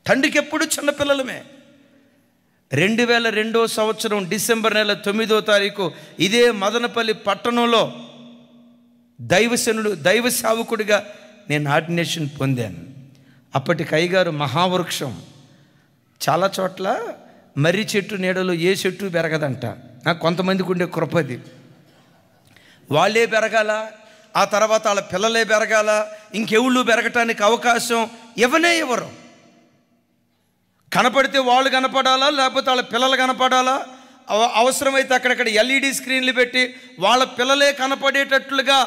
తండ్రికి ఎప్పుడు చిన్నపిల్లలమే. 2002వ సంవత్సరం డిసెంబర్ నెల 9వ తారీఖు ఇదే మదనపల్లి పట్టణంలో దైవ సేవకుడిగా నేను ఆర్డినేషన్ పొందాను. అప్పటికి అయ్యగారు మహావృక్షం. చాలా చోట్ల మర్రి చెట్టు నీడలో ఏ చెట్టు పెరగదంట. కొంతమందికి ఉండే కృపది. వాళ్ళే పెరగాల, ఆ తర్వాత వాళ్ళ పిల్లలే పెరగాల, ఇంకెవుళ్ళు పెరగటానికి అవకాశం ఇవ్వరు. కనపడితే వాళ్ళు కనపడాలా, లేకపోతే వాళ్ళ పిల్లలు కనపడాలా, అవసరమైతే అక్కడక్కడ ఎల్ఈడి స్క్రీన్లు పెట్టి వాళ్ళ పిల్లలే కనపడేటట్లుగా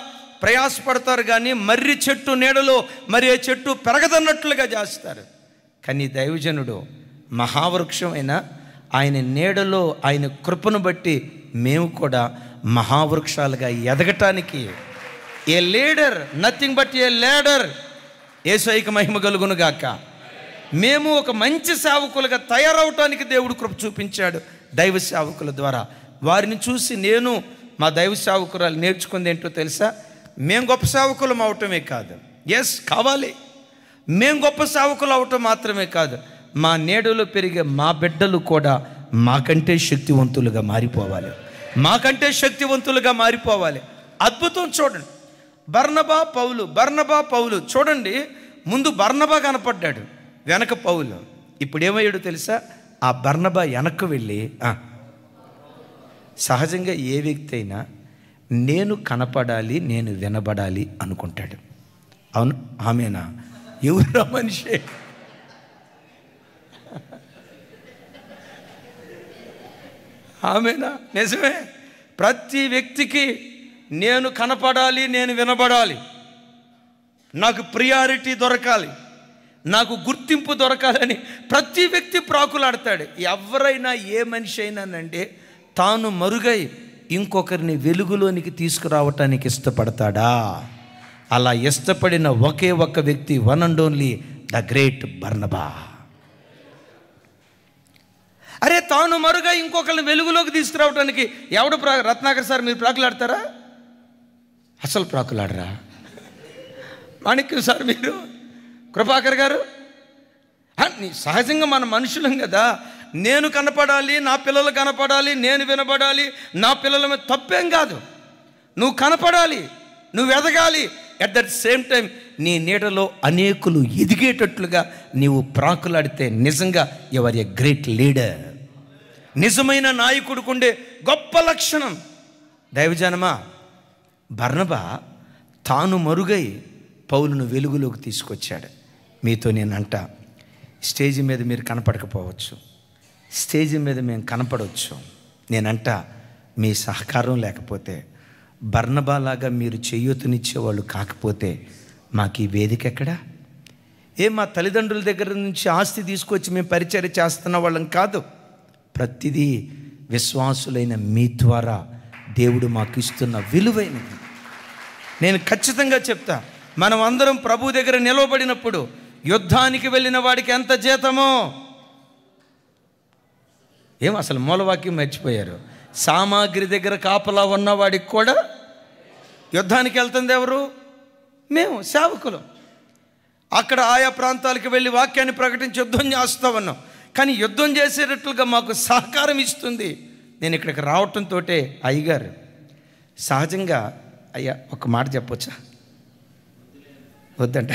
ప్రయాసపడతారు. కానీ మర్రి చెట్టు నీడలో మరి ఏ చెట్టు పెరగదన్నట్లుగా చేస్తారు. కానీ దైవజనుడు మహావృక్షం అయినా ఆయన నీడలో ఆయన కృపను బట్టి మేము కూడా మహావృక్షాలుగా ఎదగటానికి a leader, nothing but a leader. యేసయ్యకి మహిమ కలుగును గాక. మేము ఒక మంచి సేవకులుగా తయారవటానికి దేవుడు కృప చూపించాడు దైవ సేవకుల ద్వారా. వారిని చూసి నేను మా దైవ సేవకురాలు నేర్చుకుంది ఏంటో తెలుసా? మేము గొప్ప సేవకులం అవటమే కాదు, కావాలి, మేము గొప్ప సేవకులు అవటం మాత్రమే కాదు, మా నీడలో పెరిగే మా బిడ్డలు కూడా మాకంటే శక్తివంతులుగా మారిపోవాలి, మాకంటే శక్తివంతులుగా మారిపోవాలి. అద్భుతం చూడండి. బర్నబా పౌలు చూడండి. ముందు బర్నబా కనపడ్డాడు, వెనక పౌలు. ఇప్పుడు ఏమయ్యాడు తెలుసా? ఆ బర్నబా వెనక్కు వెళ్ళి సహజంగా ఏ వ్యక్తి అయినా నేను కనపడాలి, నేను వినబడాలి అనుకుంటాడు. అవును, ఆమెనా? ఎవరా మనిషి? ఆమెనా? నిజమే. ప్రతి వ్యక్తికి నేను కనపడాలి, నేను వినబడాలి, నాకు ప్రియారిటీ దొరకాలి, నాకు గుర్తింపు దొరకాలని ప్రతి వ్యక్తి ప్రాకులాడతాడు. ఎవరైనా ఏ మనిషి అయినానంటే తాను మరుగై ఇంకొకరిని వెలుగులోనికి తీసుకురావటానికి ఇష్టపడతాడా? అలా ఇష్టపడిన ఒకే ఒక్క వ్యక్తి, one and only the great Barnaba. అరే, తాను మరుగా ఇంకొకరిని వెలుగులోకి తీసుకురావటానికి ఎవడు రత్నాకర్ సార్ మీరు ప్రాకులాడతారా? అసలు ప్రాకులాడరా? మాణిక్యం సార్ మీరు, కృపాకర్ గారు, సహజంగా మన మనుషులం కదా. నేను కనపడాలి, నా పిల్లలు కనపడాలి, నేను వినబడాలి, నా పిల్లల మీద తప్పేం కాదు. నువ్వు కనపడాలి, నువ్వు ఎదగాలి. అట్ దట్ సేమ్ టైం నీ నీడలో అనేకులు ఎదిగేటట్లుగా నీవు ప్రాకులాడితే నిజంగా యువర్ ఎ గ్రేట్ లీడర్. నిజమైన నాయకుడికుండే గొప్ప లక్షణం. దైవజనమా, బర్నబా తాను మరుగై పౌలును వెలుగులోకి తీసుకొచ్చాడు. మీతో నేనంట, స్టేజ్ మీద మీరు కనపడకపోవచ్చు, స్టేజ్ మీద మేము కనపడవచ్చు. నేనంట, మీ సహకారం లేకపోతే, బర్నబాలాగా మీరు చేయూతనిచ్చేవాళ్ళు కాకపోతే మాకు ఈ వేదిక ఎక్కడా? మా తల్లిదండ్రుల దగ్గర నుంచి ఆస్తి తీసుకొచ్చి మేము పరిచర్య చేస్తున్న వాళ్ళం కాదు. ప్రతిదీ విశ్వాసులైన మీ ద్వారా దేవుడు మాకు ఇస్తున్న విలువైనది. నేను ఖచ్చితంగా చెప్తా, మనం అందరం ప్రభు దగ్గర నిలవబడినప్పుడు యుద్ధానికి వెళ్ళిన వాడికి ఎంత జీతమో అసలు మూలవాక్యం మర్చిపోయారు. సామాగ్రి దగ్గర కాపలా ఉన్నవాడికి కూడా యుద్ధానికి వెళ్తుంది ఎవరు? మేము, సేవకులు. అక్కడ ఆయా ప్రాంతాలకు వెళ్ళి వాక్యాన్ని ప్రకటించి యుద్ధం చేస్తూ ఉన్నాం. కానీ యుద్ధం చేసేటట్లుగా మాకు సహకారం ఇస్తుంది. నేను ఇక్కడికి రావటంతో అయ్యగారు సహజంగా, అయ్యా ఒక మాట చెప్పొచ్చా? వద్దంట.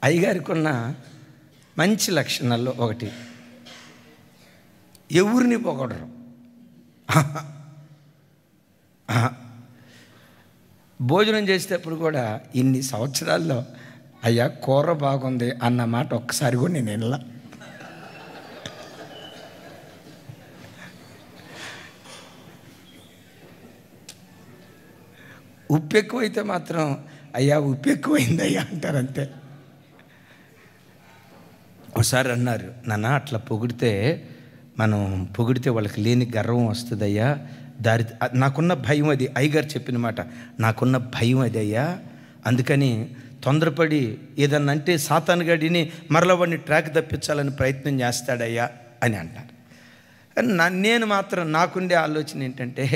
అయ్యగారికి ఉన్న మంచి లక్షణాల్లో ఒకటి, ఎవరిని పొగడరు. భోజనం చేసేటప్పుడు కూడా ఇన్ని సంవత్సరాల్లో అయ్యా కూర బాగుంది అన్న మాట ఒక్కసారి కూడా నేను వినలా. ఉప్పు ఎక్కువైతే మాత్రం అయ్యా ఉప్పు ఎక్కువైంది అయ్యా అంటారు, అంతే. ఒకసారి అన్నారు, నాన్న అట్లా మనం పొగిడితే వాళ్ళకి లేని గర్వం వస్తుందయ్యా, నాకున్న భయం అది. అయ్యగారు చెప్పిన మాట, నాకున్న భయం అది అయ్యా, అందుకని తొందరపడి ఏదన్నా అంటే సాతానుగాడిని మరల వాడిని ట్రాక్ తప్పించాలని ప్రయత్నం చేస్తాడయ్యా అని అంటారు. నేను మాత్రం నాకుండే ఆలోచన ఏంటంటే,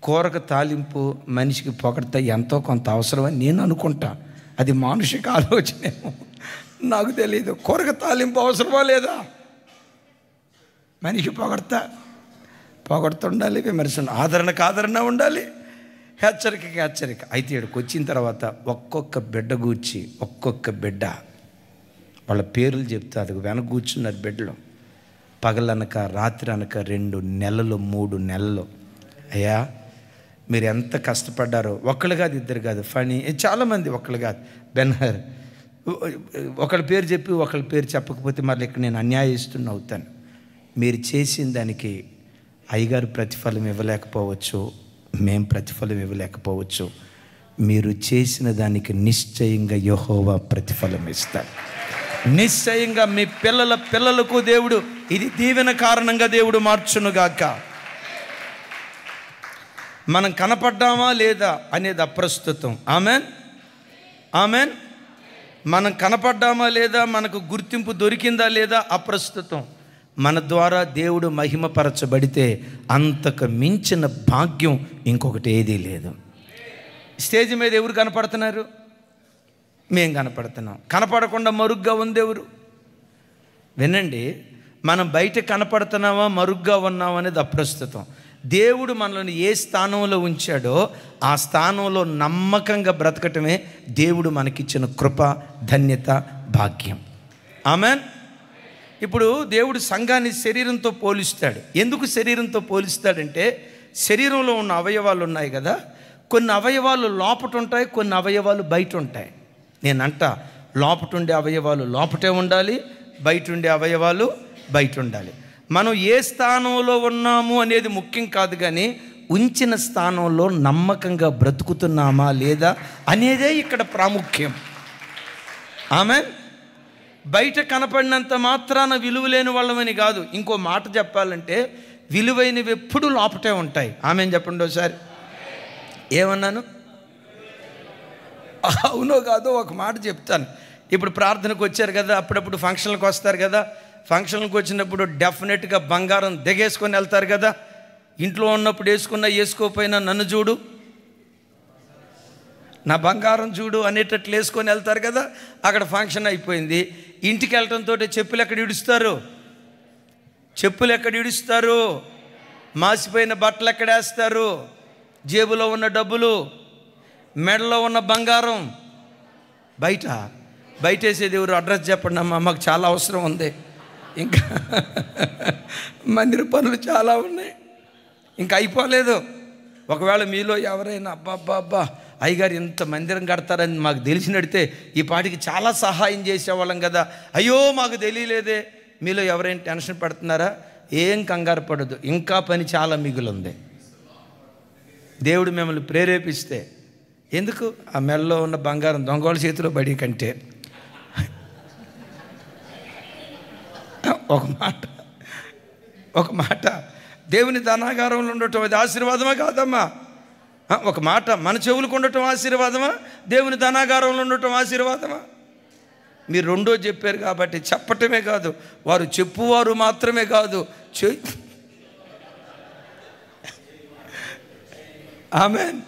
కూరకు తాలింపు మనిషికి పొగడతా ఎంతో కొంత అవసరమని నేను అనుకుంటా. అది మానుషిక ఆలోచనేమో, నాకు తెలియదు. కూరకు తాలింపు అవసరమా లేదా? మనిషి పొగడుతుండాలి, విమర్శ ఆదరణకు ఆదరణ ఉండాలి, హెచ్చరికకి హెచ్చరిక. అయితే ఇక్కడికి వచ్చిన తర్వాత ఒక్కొక్క బిడ్డ గూర్చి ఒక్కొక్క బిడ్డ వాళ్ళ పేర్లు చెప్తే అది వెనక కూర్చున్నారు బిడ్డలు. పగలనక రాత్రి అనక 2 నెలలు 3 నెలలు. అయ్యా మీరు ఎంత కష్టపడ్డారో, ఒకళ్ళు కాదు ఇద్దరు కాదు, ఫనీ చాలామంది, ఒకళ్ళు కాదు, బెన్హర్, ఒకళ్ళ పేరు చెప్పి ఒకళ్ళ పేరు చెప్పకపోతే మళ్ళీ ఇక్కడ నేను అన్యాయస్తుని అవుతాను. మీరు చేసిన దానికి అయ్యగారు ప్రతిఫలం ఇవ్వలేకపోవచ్చు, మేం ప్రతిఫలం ఇవ్వలేకపోవచ్చు. మీరు చేసిన దానికి నిశ్చయంగా యెహోవా ప్రతిఫలం ఇస్తాడు. నిశ్చయంగా మీ పిల్లలకు దేవుడు ఇది దీవెన కారణంగా దేవుడు మార్చునుగాక. మనం కనపడ్డామా లేదా అనేది అప్రస్తుతం. Amen, amen. మనం కనపడ్డామా లేదా, మనకు గుర్తింపు దొరికిందా లేదా అప్రస్తుతం. మన ద్వారా దేవుడు మహిమపరచబడితే అంతకు మించిన భాగ్యం ఇంకొకటి ఏదీ లేదు. స్టేజ్ మీద ఎవరు కనపడుతున్నారు? మేం కనపడుతున్నాం. కనపడకుండా మరుగ్గా ఉంది ఎవరు? వినండి, మనం బయట కనపడుతున్నామా మరుగ్గా ఉన్నామా అనేది అప్రస్తుతం. దేవుడు మనల్ని ఏ స్థానంలో ఉంచాడో ఆ స్థానంలో నమ్మకంగా బ్రతకటమే దేవుడు మనకిచ్చిన కృప, ధన్యత, భాగ్యం. ఆమెన్. ఇప్పుడు దేవుడు సంఘాన్ని శరీరంతో పోలిస్తాడు. ఎందుకు శరీరంతో పోలిస్తాడంటే, శరీరంలో ఉన్న అవయవాలు ఉన్నాయి కదా, కొన్ని అవయవాలు లోపట ఉంటాయి, కొన్ని అవయవాలు బయట ఉంటాయి. నేనంట లోపట ఉండే అవయవాలు లోపటే ఉండాలి, బయట ఉండే అవయవాలు బయట ఉండాలి. మనం ఏ స్థానంలో ఉన్నాము అనేది ముఖ్యం కాదు, కానీ ఉంచిన స్థానంలో నమ్మకంగా బ్రతుకుతున్నామా లేదా అనేదే ఇక్కడ ప్రాముఖ్యం. ఆమెన్. బయట కనపడినంత మాత్రాన విలువ లేని వాళ్ళమని కాదు. ఇంకో మాట చెప్పాలంటే, విలువైనవి ఎప్పుడు లోపటే ఉంటాయి. ఆమెన్ చెప్పండి ఒకసారి. ఏమన్నాను? అవునో కాదో ఒక మాట చెప్తాను. ఇప్పుడు ప్రార్థనకు వచ్చారు కదా, అప్పుడప్పుడు ఫంక్షన్లకు వస్తారు కదా, ఫంక్షన్లకు వచ్చినప్పుడు డెఫినెట్గా బంగారం దిగేసుకొని వెళ్తారు కదా. ఇంట్లో ఉన్నప్పుడు వేసుకోకపోయినా నన్ను చూడు, నా బంగారం చూడు అనేటట్లు వేసుకొని వెళ్తారు కదా. అక్కడ ఫంక్షన్ అయిపోయింది, ఇంటికి వెళ్ళటంతో చెప్పులు ఎక్కడ ఇడుస్తారు? మాసిపోయిన బట్టలు ఎక్కడ వేస్తారు? జేబులో ఉన్న డబ్బులు, మెడలో ఉన్న బంగారం బయట వేసేది ఎవరు? అడ్రస్ చెప్పండి అమ్మా, మాకు చాలా అవసరం ఉంది, ఇంకా మందిర పనులు చాలా ఉన్నాయి, ఇంకా అయిపోలేదు. ఒకవేళ మీలో ఎవరైనా అబ్బా అయ్యగారు ఇంత మందిరం కడతారని మాకు తెలిసినడితే ఈ పాటికి చాలా సహాయం చేసేవాళ్ళం కదా, అయ్యో మాకు తెలియలేదే. మీలో ఎవరైనా టెన్షన్ పడుతున్నారా? ఏం కంగారు పడదు, ఇంకా పని చాలా మిగులుంది. దేవుడు మిమ్మల్ని ప్రేరేపిస్తే, ఎందుకు ఆ మెడలో ఉన్న బంగారం దొంగోళ్ళ చేతిలో పడి కంటే ఒక మాట దేవుని ధనాగారంలో ఉండటం అది ఆశీర్వాదమా కాదమ్మా? ఒక మాట, మన చెవులకు ఉండటం ఆశీర్వాదమా, దేవుని ధనాగారంలో ఉండటం ఆశీర్వాదమా? మీరు రెండో చెప్పారు కాబట్టి చెప్పటమే కాదు, వారు చెప్పువారు మాత్రమే కాదు, ఆమెన్.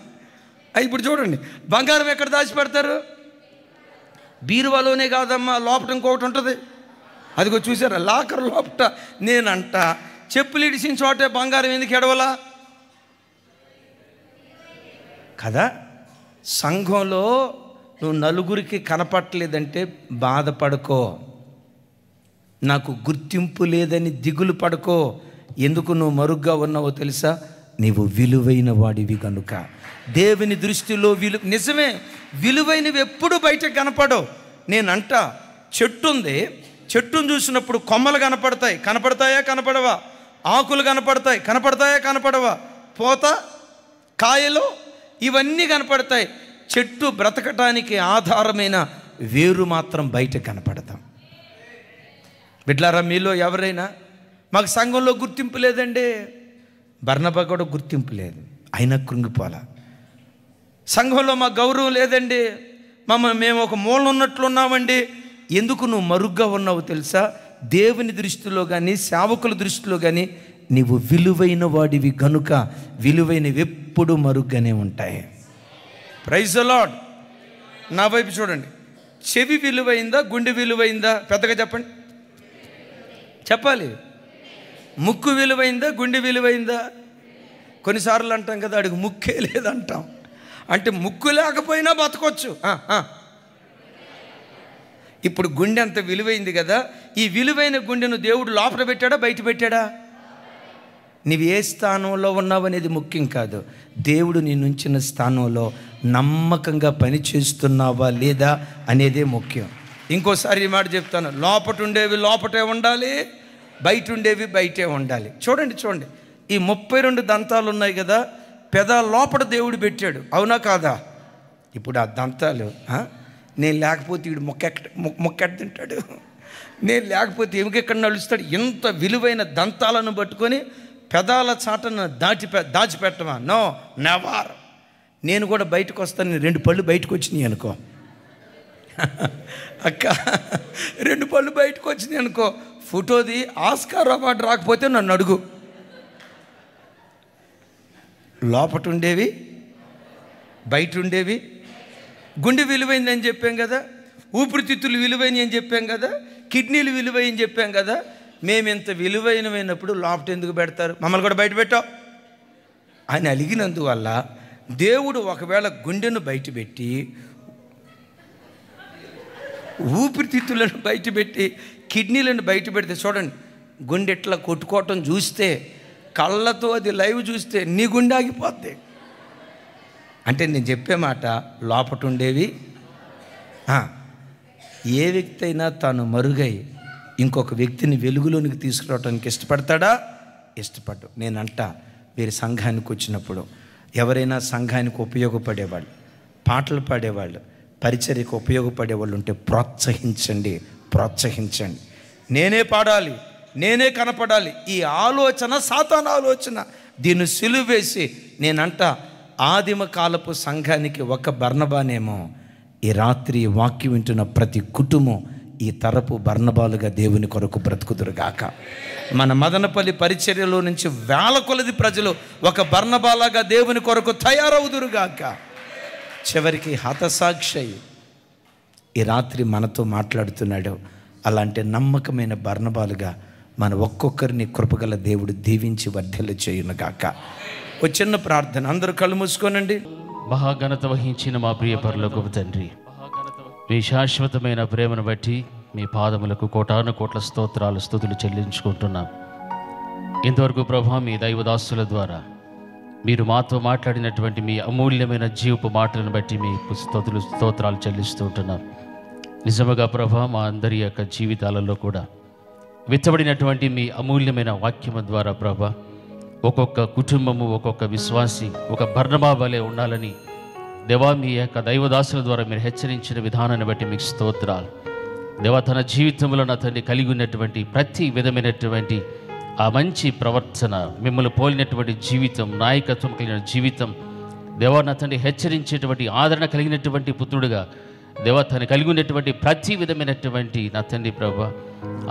ఇప్పుడు చూడండి, బంగారం ఎక్కడ దాచిపెడతారు? బీరువాలోనే కాదమ్మా, లోపట ఇంకొకటి ఉంటుంది. అదిగో చూసారా, లాకర్ లోపట. నేనంట చెప్పులు ఇడిసిన చోటే బంగారం ఎందుకు ఎడవలా కదా? సంఘంలో నువ్వు నలుగురికి కనపట్టలేదంటే బాధపడుకో, నాకు గుర్తింపు లేదని దిగులు పడుకో. ఎందుకు నువ్వు మరుగ్గా ఉన్నావో తెలుసా? నీవు విలువైన వాడివి కనుక. దేవుని దృష్టిలో నిజమే, విలువైనవి ఎప్పుడు బయట కనపడవు. నేనంట చెట్టు ఉంది, చెట్టును చూసినప్పుడు కొమ్మలు కనపడతాయా కనపడవా? ఆకులు కనపడతాయా కనపడవా? పూత, కాయలు ఇవన్నీ కనపడతాయి. చెట్టు బ్రతకటానికి ఆధారమైన వేరు మాత్రం బయట కనపడతాం. బిడ్లారా, మీలో ఎవరైనా మాకు సంఘంలో గుర్తింపు లేదండి, బర్నబా కూడా గుర్తింపు లేదు, అయినా కృంగిపోలా. సంఘంలో మాకు గౌరవం లేదండి, మేము ఒక మూల ఉన్నట్లున్నామండి. ఎందుకు నువ్వు మరుగ్గా ఉన్నావు తెలుసా? దేవుని దృష్టిలో కానీ సేవకుల దృష్టిలో కానీ నీవు విలువైన వాడివి కనుక విలువైనవి ఎప్పుడు మరుగ్గానే ఉంటాయి. Praise the lord. నా వైపు చూడండి. చెవి విలువైందా, గుండె విలువైందా? పెద్దగా చెప్పండి, చెప్పాలి. ముక్కు విలువైందా, గుండె విలువైందా? కొన్నిసార్లు అంటాం కదా, అడిగి ముక్కే లేదంటాం. అంటే ముక్కు లేకపోయినా బతకొచ్చు. ఇప్పుడు గుండె అంత విలువైంది కదా, ఈ విలువైన గుండెను దేవుడు లోపల పెట్టాడా, బయట పెట్టాడా? నీవు ఏ స్థానంలో ఉన్నావు అనేది ముఖ్యం కాదు. దేవుడు నీ నుంచిన స్థానంలో నమ్మకంగా పని చేస్తున్నావా లేదా అనేదే ముఖ్యం. ఇంకోసారి ఈ మాట చెప్తాను, లోపట ఉండేవి లోపటే ఉండాలి, బయట ఉండేవి బయటే ఉండాలి. చూడండి, ఈ 32 దంతాలు ఉన్నాయి కదా, పెద లోపల దేవుడు పెట్టాడు, అవునా కాదా? ఇప్పుడు ఆ దంతాలు నేను లేకపోతే వీడు మొక్కెట్ట తింటాడు, నేను లేకపోతే ఎముకెక్కడ నడుస్తాడు. ఇంత విలువైన దంతాలను పట్టుకొని పెదాల చాటను దాచిపెట్టమా? No, never. నేను కూడా బయటకు వస్తాను. 2 పళ్ళు బయటకు వచ్చినాయి అనుకో అక్క, 2 పళ్ళు బయటకు వచ్చినాయి అనుకో, ఫోటోది ఆస్కార్ అవార్డు రాకపోతే నన్ను అడుగు. లోపట ఉండేవి బయట ఉండేవి. గుండె విలువైంది అని చెప్పాం కదా, ఊపిరితిత్తులు విలువైనవి అని చెప్పాం కదా, కిడ్నీలు విలువైనవి చెప్పాం కదా. మేము ఇంత విలువైనమైనప్పుడు లోపట ఎందుకు పెడతారు? మమ్మల్ని కూడా బయట పెట్టావు అని అలిగినందువల్ల దేవుడు ఒకవేళ గుండెను బయట పెట్టి, ఊపిరితిత్తులను బయట పెట్టి, కిడ్నీలను బయట పెడితే చూడండి, గుండె ఎట్లా కొట్టుకోవటం చూస్తే, కళ్ళతో అది లైవ్ చూస్తే నీ గుండె ఆగిపోద్ది. అంటే నేను చెప్పే మాట, లోపట ఉండేవి. ఏ వ్యక్తి అయినా తాను మరుగై ఇంకొక వ్యక్తిని వెలుగులోనికి తీసుకురావడానికి ఇష్టపడతాడా? ఇష్టపడ్డు. నేనంట, మీరు సంఘానికి వచ్చినప్పుడు ఎవరైనా సంఘానికి ఉపయోగపడేవాళ్ళు, పాటలు పాడేవాళ్ళు, పరిచర్యకు ఉపయోగపడేవాళ్ళు ఉంటే ప్రోత్సహించండి. నేనే పాడాలి, నేనే కనపడాలి, ఈ ఆలోచన సాతాను ఆలోచన. దీన్ని సిలువేసి నేనంట, ఆదిమ కాలపు సంఘానికి ఒక బర్నబానేమో, ఈ రాత్రి వాక్యం వింటున్న ప్రతి కుటుంబం ఈ తరపు బర్నబాలుగా దేవుని కొరకు బ్రతుకుదురుగాక. మన మదనపల్లి పరిచర్యలో నుంచి వేల కొలది ప్రజలు ఒక బర్నబాలాగా దేవుని కొరకు తయారవుదురుగాక. చివరికి హతసాక్షి ఈ రాత్రి మనతో మాట్లాడుతున్నాడు. అలాంటి నమ్మకమైన బర్నబాలుగా మన ఒక్కొక్కరిని కృపగల దేవుడు దీవించి వర్ధిల్ల చేయునుగాక. ఒక చిన్న ప్రార్థన, అందరూ కళ్ళు మూసుకోనండి. మహాఘనత వహించిన మా ప్రియ పరలోకపు తండ్రి, మీ శాశ్వతమైన ప్రేమను బట్టి మీ పాదములకు కోటాను కోట్ల స్తోత్రాలు, స్తుతులు చెల్లించుకుంటున్నాం. ఇంతవరకు ప్రభా, మీ దైవదాసుల ద్వారా మీరు మాతో మాట్లాడినటువంటి మీ అమూల్యమైన జీవపు మాటలను బట్టి మీ స్తోత్రాలు చెల్లిస్తూ ఉంటున్నాం. నిజముగా ప్రభా, మా అందరి యొక్క జీవితాలలో కూడా విత్తబడినటువంటి మీ అమూల్యమైన వాక్యము ద్వారా ప్రభా, ఒక్కొక్క కుటుంబము, ఒక్కొక్క విశ్వాసి ఒక బర్నబా వలె ఉండాలని దేవా, మీ యొక్క దైవదాసుల ద్వారా మీరు హెచ్చరించిన విధానాన్ని బట్టి మీకు స్తోత్రాలు. దేవా, తన జీవితంలో నా తండ్రి కలిగి ఉన్నటువంటి ప్రతి విధమైనటువంటి ఆ మంచి ప్రవర్తన, మిమ్మల్ని పోలినటువంటి జీవితం, నాయకత్వం కలిగిన జీవితం, దేవా నా తండ్రి హెచ్చరించేటువంటి ఆదరణ కలిగినటువంటి పుత్రుడుగా దేవా తను కలిగి ఉన్నటువంటి ప్రతి విధమైనటువంటి నా తండ్రి ప్రభా,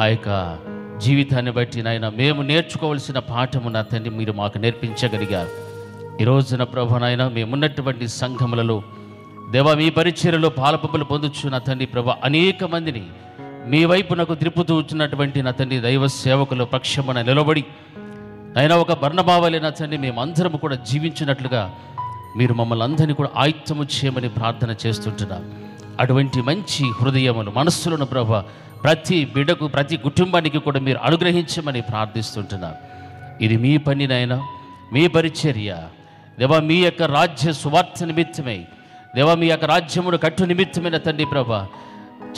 ఆ యొక్క జీవితాన్ని బట్టి నాయన మేము నేర్చుకోవాల్సిన పాఠము నా తండ్రి మీరు మాకు నేర్పించగలిగారు. ఈ రోజున ప్రభా నాయన మేమున్నటువంటి సంఘములలో దేవా మీ పరిచర్యలో పాలపంపులు పొందుచు నా తండ్రి ప్రభా అనేక మందిని మీ వైపునకు త్రిప్పుతూ వచ్చినటువంటి నా తండ్రి దైవ సేవకుల పక్షమున నిలబడి అయినా ఒక బర్నబావలే నా తండ్రి మేమందరము కూడా జీవించినట్లుగా మీరు మమ్మల్ని అందరినీ కూడా ఆయుత్తము చేయమని ప్రార్థన చేస్తుంటున్నాం. అటువంటి మంచి హృదయములు, మనస్సులను ప్రభా ప్రతి బిడ్డకు, ప్రతి కుటుంబానికి కూడా మీరు అనుగ్రహించమని ప్రార్థిస్తుంటున్నాం. ఇది మీ పనినైనా, మీ పరిచర్య దేవా, మీ యొక్క రాజ్య సువార్త నిమిత్తమై దేవా, మీ యొక్క రాజ్యమును కట్టు నిమిత్తమైన తండ్రి ప్రభా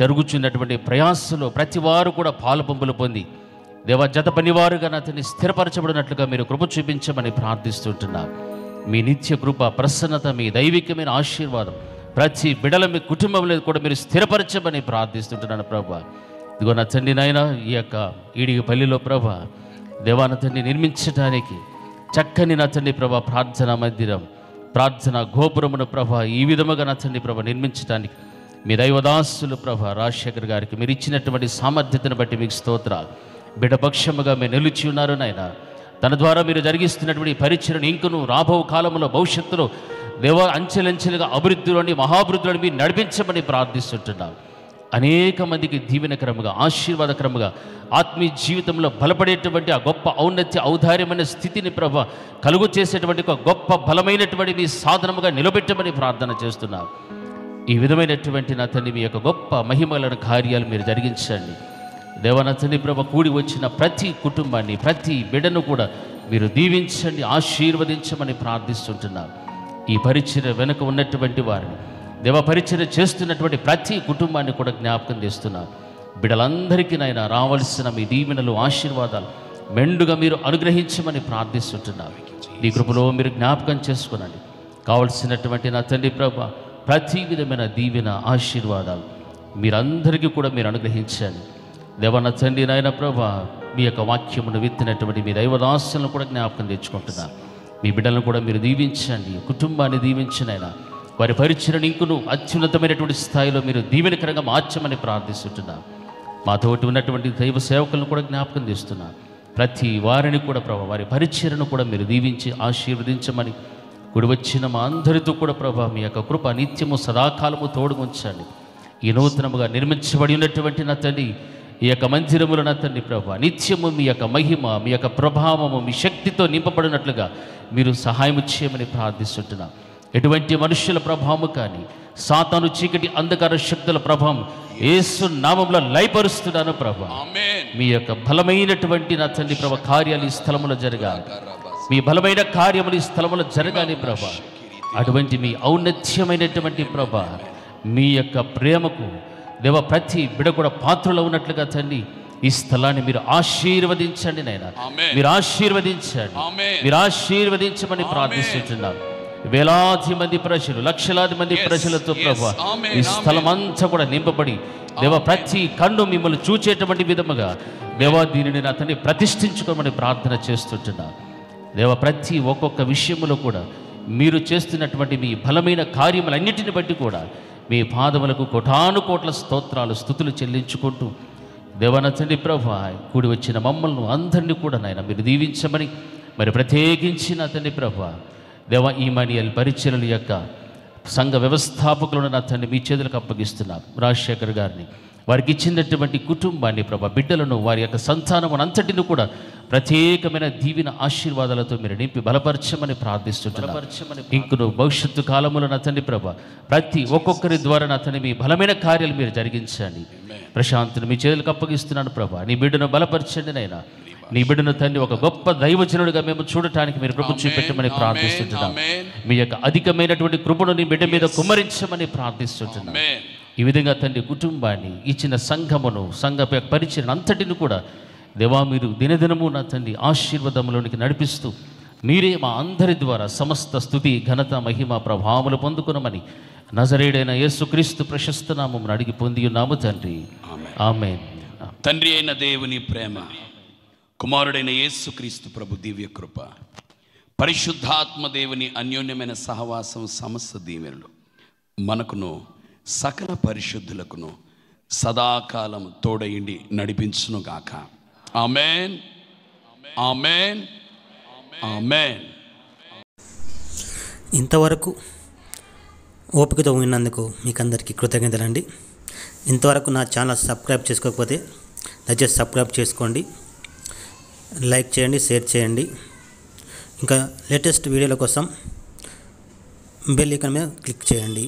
జరుగుచున్నటువంటి ప్రయాసలో ప్రతి వారు కూడా పాలుపంపులు పొంది దేవా జత పనివారుగా నా తండ్రి స్థిరపరచబడినట్లుగా మీరు కృప చూపించమని ప్రార్థిస్తుంటున్నాం. మీ నిత్య కృప, ప్రసన్నత, మీ దైవికమైన ఆశీర్వాదం ప్రతి బిడల మీ కుటుంబంలో కూడా మీరు స్థిరపరచమని ప్రార్థిస్తుంటున్నాను ప్రభా. ఇదిగో నా తండ్రి నాయన, ఈ యొక్క ఈడిగపల్లిలో ప్రభా దేవా నా తండ్రి నిర్మించడానికి చక్కని నా తండ్రి ప్రభా ప్రార్థనా మందిరం, ప్రార్థనా గోపురమును ప్రభా ఈ విధముగా నా తండ్రి ప్రభా నిర్మించడానికి మీ దైవదాసులు ప్రభా రాజశేఖర్ గారికి మీరు ఇచ్చినటువంటి సామర్థ్యతను బట్టి మీకు స్తోత్రాలు. బిడపక్షముగా మీరు నిలిచి ఉన్నారు నాయన. తన ద్వారా మీరు జరిగిస్తున్నటువంటి పరిచయను ఇంకను రాబో కాలంలో భవిష్యత్తులో దేవ అంచెలంచెలుగా అభివృద్ధిలోని మహాభివృద్ధిలోని మీరు నడిపించమని ప్రార్థిస్తుంటున్నాం. అనేక మందికి దీవెనకరముగా, ఆశీర్వాదకరముగా, ఆత్మీయ జీవితంలో బలపడేటువంటి ఆ గొప్ప ఔన్నత్య ఔదార్యమైన స్థితిని ప్రభా కలుగు చేసేటువంటి ఒక గొప్ప బలమైనటువంటి మీ సాధనముగా నిలబెట్టమని ప్రార్థన చేస్తున్నాను. ఈ విధమైనటువంటి నా తండ్రి మీ యొక్క గొప్ప మహిమలను కార్యాలు మీరు జరిగించండి. దేవా నా తండ్రి ప్రభ, కూడి వచ్చిన ప్రతి కుటుంబాన్ని, ప్రతి బిడ్డను కూడా మీరు దీవించండి, ఆశీర్వదించమని ప్రార్థిస్తుంటున్నాను. ఈ పరిచర్య వెనుక ఉన్నటువంటి వారిని, దేవ పరిచర్య చేస్తున్నటువంటి ప్రతి కుటుంబాన్ని కూడా జ్ఞాపకం చేస్తున్నారు. బిడ్డలందరికీ నాయన రావాల్సిన మీ దీవెనలు, ఆశీర్వాదాలు మెండుగా మీరు అనుగ్రహించమని ప్రార్థిస్తుంటున్నారు. ఈ కృపలో మీరు జ్ఞాపకం చేసుకునండి. కావలసినటువంటి నా తండ్రి ప్రభ ప్రతి విధమైన దీవెన, ఆశీర్వాదాలు మీరందరికీ కూడా మీరు అనుగ్రహించండి. దేవ నా తండ్రి నాయన ప్రభ, మీ యొక్క వాక్యమును విత్తినటువంటి మీ దైవదాసులను కూడా జ్ఞాపకం తెచ్చుకుంటున్నారు. మీ బిడ్డలను కూడా మీరు దీవించండి, కుటుంబాన్ని దీవించినైనా వారి పరిచర్యను ఇంకును అత్యున్నతమైనటువంటి స్థాయిలో మీరు దీవెనకరంగా మార్చమని ప్రార్థిస్తుంటున్నాను. మాతోటి ఉన్నటువంటి దైవ సేవకులను కూడా జ్ఞాపకం చేస్తున్నారు. ప్రతి వారిని కూడా ప్రభా వారి పరిచర్యను కూడా మీరు దీవించి ఆశీర్వదించమని, కూడి వచ్చిన మా అందరితో కూడా ప్రభా మీ యొక్క కృప నిత్యము సదాకాలము తోడుగుంచండి. ఈ నూతనముగా నిర్మించబడి ఉన్నటువంటి నా తండ్రి ఈ యొక్క మందిరములు నా తండ్రి ప్రభా నిత్యము మీ యొక్క మహిమ, మీ యొక్క ప్రభావము, మీ శక్తితో నింపబడినట్లుగా మీరు సహాయం చేయమని ప్రార్థిస్తుంటున్నాను. ఎటువంటి మనుషుల ప్రభావము కానీ, సాతాను చీకటి అంధకార శక్తుల ప్రభావం యేసు నామములో లయపరుస్తున్నాను ప్రభా. మీ యొక్క బలమైనటువంటి నా తండ్రి ప్రభా కార్యాలు ఈ స్థలములో జరగాలి. మీ బలమైన కార్యములు ఈ స్థలములో జరగాలి ప్రభా. అటువంటి మీ ఔన్నత్యమైనటువంటి ప్రభా మీ యొక్క ప్రేమకు దేవ ప్రతి బిడ కూడా పాత్రలో ఉన్నట్లుగా తండ్రి ఈ స్థలాన్ని మీరు ఆశీర్వదించండి నైనా, మీరు ఆశీర్వదించండి, మీరు ఆశీర్వదించమని ప్రార్థిస్తున్నాను. వేలాది మంది ప్రజలు, లక్షలాది మంది ప్రజలతో ప్రభా ఈ స్థలం అంతా కూడా నింపబడి దేవ ప్రతి కన్ను మిమ్మల్ని చూచేటువంటి విధముగా దేవా దీనిని నా తండ్రి ప్రతిష్ఠించుకోమని ప్రార్థన చేస్తుంటున్నాను. దేవ ప్రతి ఒక్కొక్క విషయంలో కూడా మీరు చేస్తున్నటువంటి మీ బలమైన కార్యములన్నిటిని బట్టి కూడా మీ పాదములకు కోటాను కోట్ల స్తోత్రాలు, స్తుతులు చెల్లించుకుంటూ దేవా నా తండ్రి ప్రభా కూడి వచ్చిన మమ్మల్ని అందరినీ కూడా నాయన మీరు దీవించమని, మరి ప్రత్యేకించి నా తండ్రి ప్రభా దేవ ఈమానియల్ పరిచర్యల యొక్క సంఘ వ్యవస్థాపకులను నా తండ్రి మీ చేతులకు అప్పగిస్తున్నాను. రాజశేఖర్ గారిని, వారికి ఇచ్చినటువంటి కుటుంబాన్ని ప్రభా, బిడ్డలను, వారి యొక్క సంతానం అంతటిని కూడా ప్రత్యేకమైన దీవెన ఆశీర్వాదాలతో మీరు నింపి బలపరచమని ప్రార్థిస్తుంటున్నాను. ఇంకను భవిష్యత్తు కాలములో నా తండ్రి ప్రభా ప్రతి ఒక్కొక్కరి ద్వారా నా తండ్రి మీ బలమైన కార్యాలు మీరు జరిగించండి. ప్రశాంతిని మీ చేతులకు అప్పగిస్తున్నాను ప్రభా. నీ బిడ్డను బలపరచండి నైనా. నీ బిడ్డను తండ్రి ఒక గొప్ప దైవజనుడిగా మేము చూడటానికి మీరు కృప చూపెట్టమని ప్రార్థిస్తుంటున్నాం. మీ యొక్క అధికమైనటువంటి కృపను నీ బిడ్డ మీద కుమ్మరించమని ప్రార్థిస్తుంటున్నాం. ఈ విధంగా తండ్రి కుటుంబాన్ని, ఇచ్చిన సంఘమును, సంఘ పరిచయం అంతటిని కూడా దేవా మీరు దినదినము నా తండ్రి ఆశీర్వాదములోనికి నడిపిస్తూ మీరే మా అందరి ద్వారా సమస్త స్తుతి, ఘనత, మహిమ, ప్రభావములు పొందుకునమని నజరేయుడైన యేసుక్రీస్తు ప్రశస్త నామమును అడిగి పొంది ఉన్నాము తండ్రి, ఆమేన్. తండ్రి అయిన దేవుని ప్రేమ, కుమారుడైన యేసుక్రీస్తు ప్రభు దివ్య కృప, పరిశుద్ధాత్మ దేవుని అన్యోన్యమైన సహవాసం, సమస్త దీవెనలు మనకును సకల పరిశుద్ధులకును సదాకాలం తోడయిండి నడిపించును గాక. ఆమేన్, ఆమేన్, ఆమేన్. ఇంతవరకు ఓపికతో విన్నందుకు మీకు అందరికీ కృతజ్ఞతలండి. ఇంతవరకు నా ఛానల్ సబ్స్క్రైబ్ చేసుకోకపోతే దయచేసి సబ్స్క్రైబ్ చేసుకోండి, లైక్ చేయండి, షేర్ చేయండి. ఇంకా లేటెస్ట్ వీడియోల కోసం బెల్ ఐకాన్ మీద క్లిక్ చేయండి.